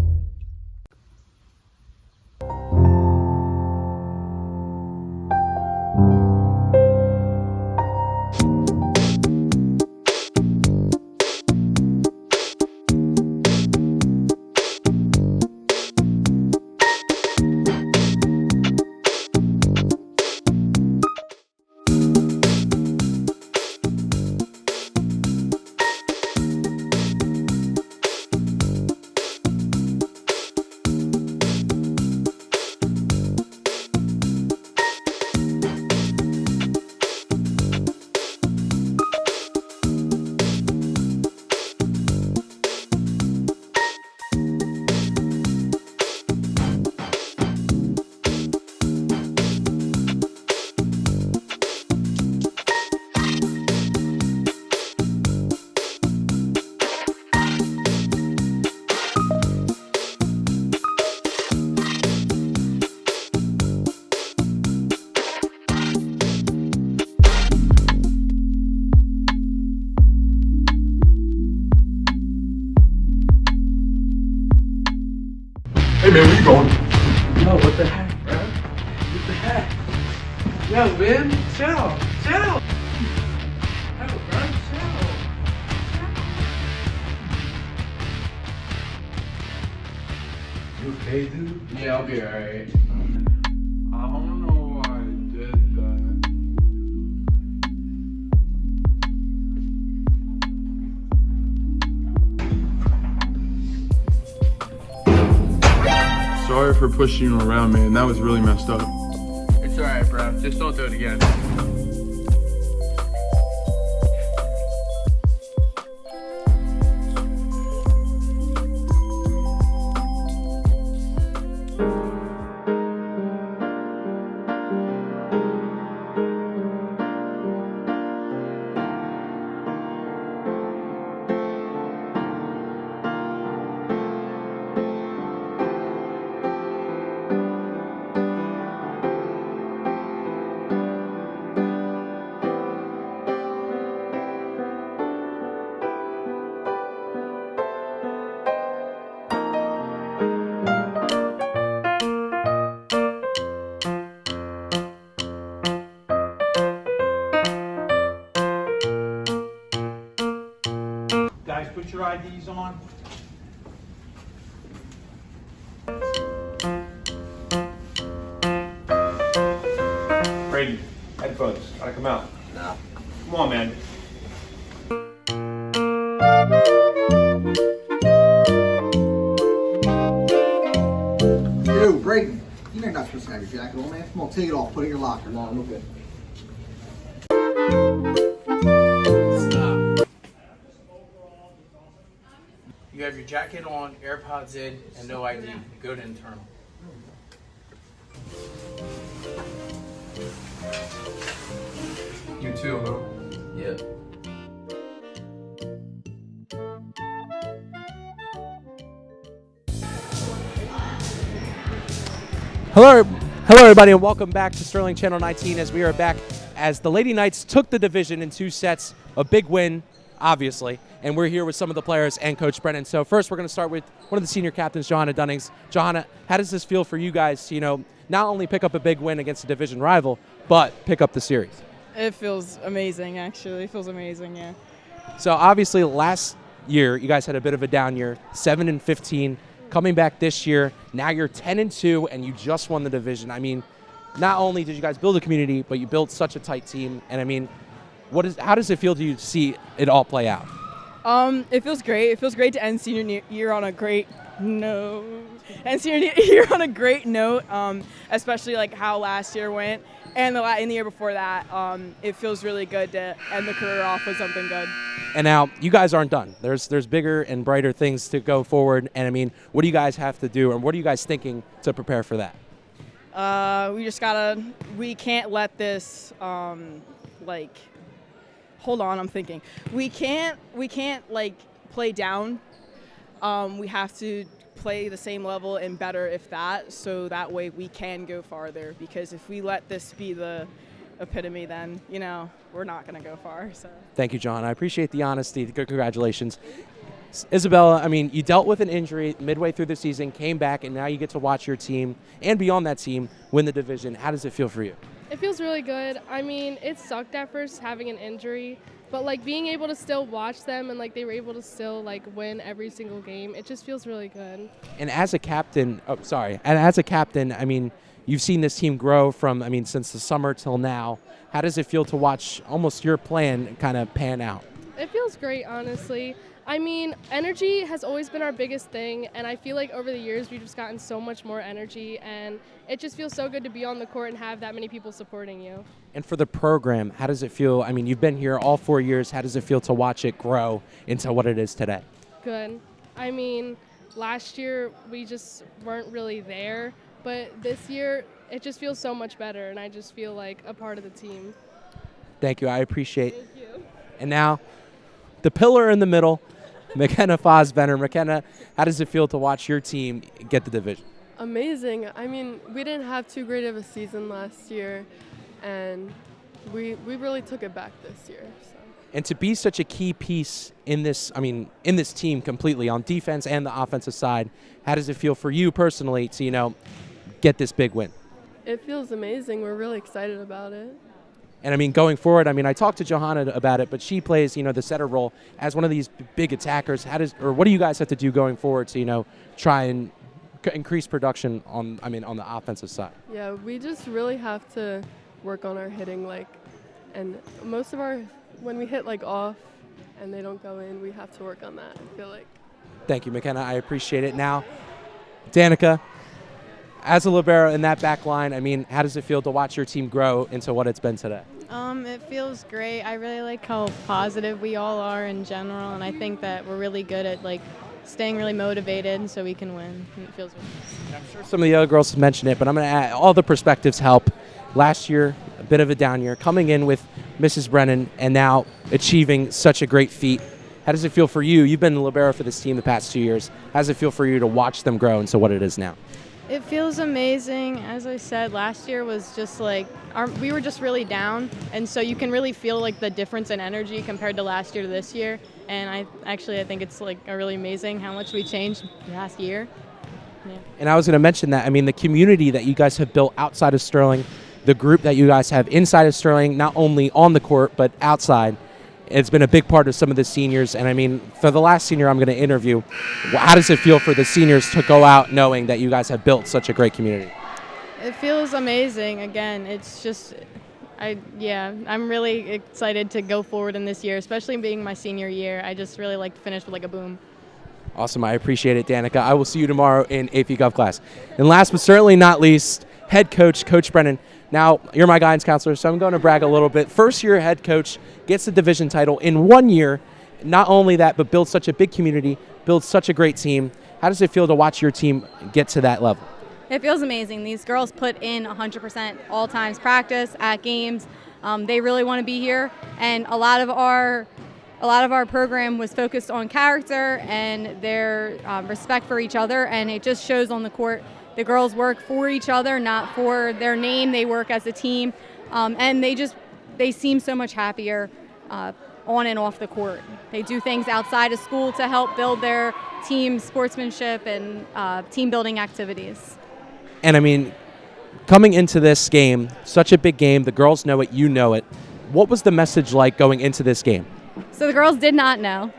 Hey man, where you going? Yo, what the heck, bro? What the heck? Yo, man, chill. Chill, bro, chill. okay, dude? Yeah, I'll be alright. I don't know why I did that. Sorry for pushing you around, man. That was really messed up. It's alright, bro. Just don't do it again. Guys, put your IDs on. Brady, headphones. Gotta come out. No. Come on, man. Yo, Brayden, you know you're not supposed to have your jacket on, man. Come on, take it off. Put it in your locker. No, I'm okay. Stop. You have your jacket on, AirPods in, and no ID. Go to internal. You too, huh? Yeah. Hello, everybody, and welcome back to Sterling Channel 19 as we are back as the Lady Knights took the division in 2 sets. A big win, obviously, and we're here with some of the players and Coach Brennan. So first, we're going to start with one of the senior captains, Johanna Dunnings. Johanna, how does this feel for you guys to, not only pick up a big win against a division rival, but pick up the series? It feels amazing, actually. It feels amazing, yeah. So obviously, last year you guys had a bit of a down year, 7-15. Coming back this year, now you're 10-2, and you just won the division. I mean, not only did you guys build a community, but you built such a tight team. And I mean, how does it feel to you to see it all play out? It feels great. It feels great to end senior year on a great note. And senior year on a great note, especially like how last year went, and in the year before that. It feels really good to end the career off with something good. And now you guys aren't done. There's bigger and brighter things to go forward. And I mean, what do you guys have to do, and what are you guys thinking to prepare for that? We can't let this, hold on, I'm thinking. We can't play down. We have to play the same level and better, if that, so that way we can go farther. Because if we let this be the epitome, then, we're not going to go far. So. Thank you, John. I appreciate the honesty. Congratulations. Isabella, I mean, you dealt with an injury midway through the season, came back, and now you get to watch your team and beyond that team win the division. How does it feel for you? It feels really good. I mean, it sucked at first having an injury, but being able to still watch them and they were able to still win every single game, it just feels really good. And as a captain, I mean, you've seen this team grow from, since the summer till now. How does it feel to watch almost your plan kind of pan out? It feels great, honestly. I mean, energy has always been our biggest thing, and I feel like over the years we've just gotten so much more energy, and it just feels so good to be on the court and have that many people supporting you. And for the program, how does it feel? I mean, you've been here all 4 years. How does it feel to watch it grow into what it is today? Good. I mean, last year we just weren't really there, but this year it just feels so much better, and I just feel like a part of the team. Thank you. I appreciate it. Thank you. And now, the pillar in the middle, McKenna Fosbender. McKenna, how does it feel to watch your team get the division? Amazing. I mean, we didn't have too great of a season last year, and we really took it back this year. So. And to be such a key piece in this, in this team completely on defense and the offensive side, how does it feel for you personally to, get this big win? It feels amazing. We're really excited about it. And going forward, I talked to Johanna about it, but she plays, the setter role as one of these big attackers. What do you guys have to do going forward to, try and increase production on the offensive side? Yeah, we just really have to work on our hitting, and most of when we hit off and they don't go in, we have to work on that, I feel like. Thank you, McKenna. I appreciate it. Now, Danica, as a libero in that back line, how does it feel to watch your team grow into what it's been today? It feels great. I really like how positive we all are in general, and I think that we're really good at staying really motivated so we can win. And it feels good. I'm sure some of the other girls have mentioned it, but I'm going to add all the perspectives help. Last year, a bit of a down year, coming in with Mrs. Brennan and now achieving such a great feat. How does it feel for you? You've been the libero for this team the past 2 years. How does it feel for you to watch them grow into what it is now? It feels amazing. As I said, last year was just we were just really down, and so you can really feel the difference in energy compared to last year to this year. And I think it's really amazing how much we changed last year. Yeah. And I was going to mention that, the community that you guys have built outside of Sterling, the group that you guys have inside of Sterling, not only on the court but outside, it's been a big part of some of the seniors. And for the last senior I'm going to interview, how does it feel for the seniors to go out knowing that you guys have built such a great community? It feels amazing. Again, it's just, I'm really excited to go forward in this year, especially being my senior year. I just really like to finish with a boom. Awesome. I appreciate it, Danica. I will see you tomorrow in AP Gov class. And last but certainly not least, head coach, Coach Brennan. Now, you're my guidance counselor, so I'm going to brag a little bit. First-year head coach gets the division title in 1 year. Not only that, but builds such a big community, builds such a great team. How does it feel to watch your team get to that level? It feels amazing. These girls put in 100% all times practice, at games. They really want to be here, and a lot of our program was focused on character and their respect for each other, and it just shows on the court. The girls work for each other, not for their name. They work as a team, and they seem so much happier on and off the court. They do things outside of school to help build their team sportsmanship and team building activities. And coming into this game, such a big game, the girls know it, you know it. What was the message like going into this game? So the girls did not know.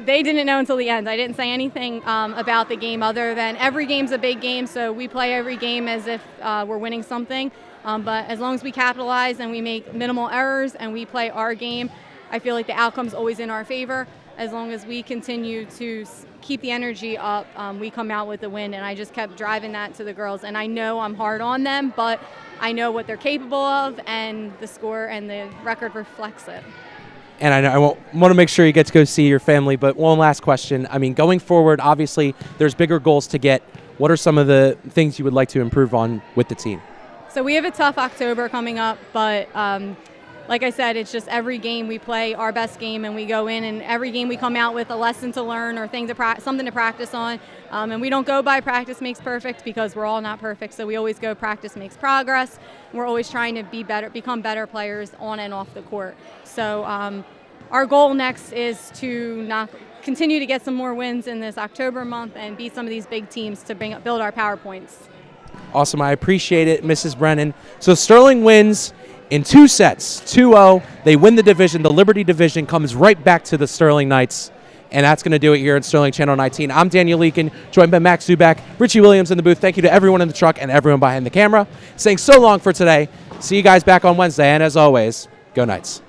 They didn't know until the end. I didn't say anything about the game other than every game's a big game, so we play every game as if we're winning something. But as long as we capitalize and we make minimal errors and we play our game, I feel like the outcome's always in our favor. As long as we continue to keep the energy up, we come out with the win. And I just kept driving that to the girls. And I know I'm hard on them, but I know what they're capable of, and the score and the record reflects it. And I want to make sure you get to go see your family, but one last question. Going forward, obviously, there's bigger goals to get. What are some of the things you would like to improve on with the team? So we have a tough October coming up, but like I said, it's just every game we play our best game, and we go in, and every game we come out with a lesson to learn or something to practice on. And we don't go by practice makes perfect, because we're all not perfect. So we always go practice makes progress. We're always trying to become better players on and off the court. So our goal next is to continue to get some more wins in this October month and beat some of these big teams to build our power points. Awesome. I appreciate it, Mrs. Brennan. So Sterling wins in 2 sets, 2-0. They win the division. The Liberty division comes right back to the Sterling Knights. And that's going to do it here at Sterling Channel 19. I'm Daniel Leakin, joined by Max Zubak, Richie Williams in the booth. Thank you to everyone in the truck and everyone behind the camera. Saying so long for today. See you guys back on Wednesday. And as always, go Knights.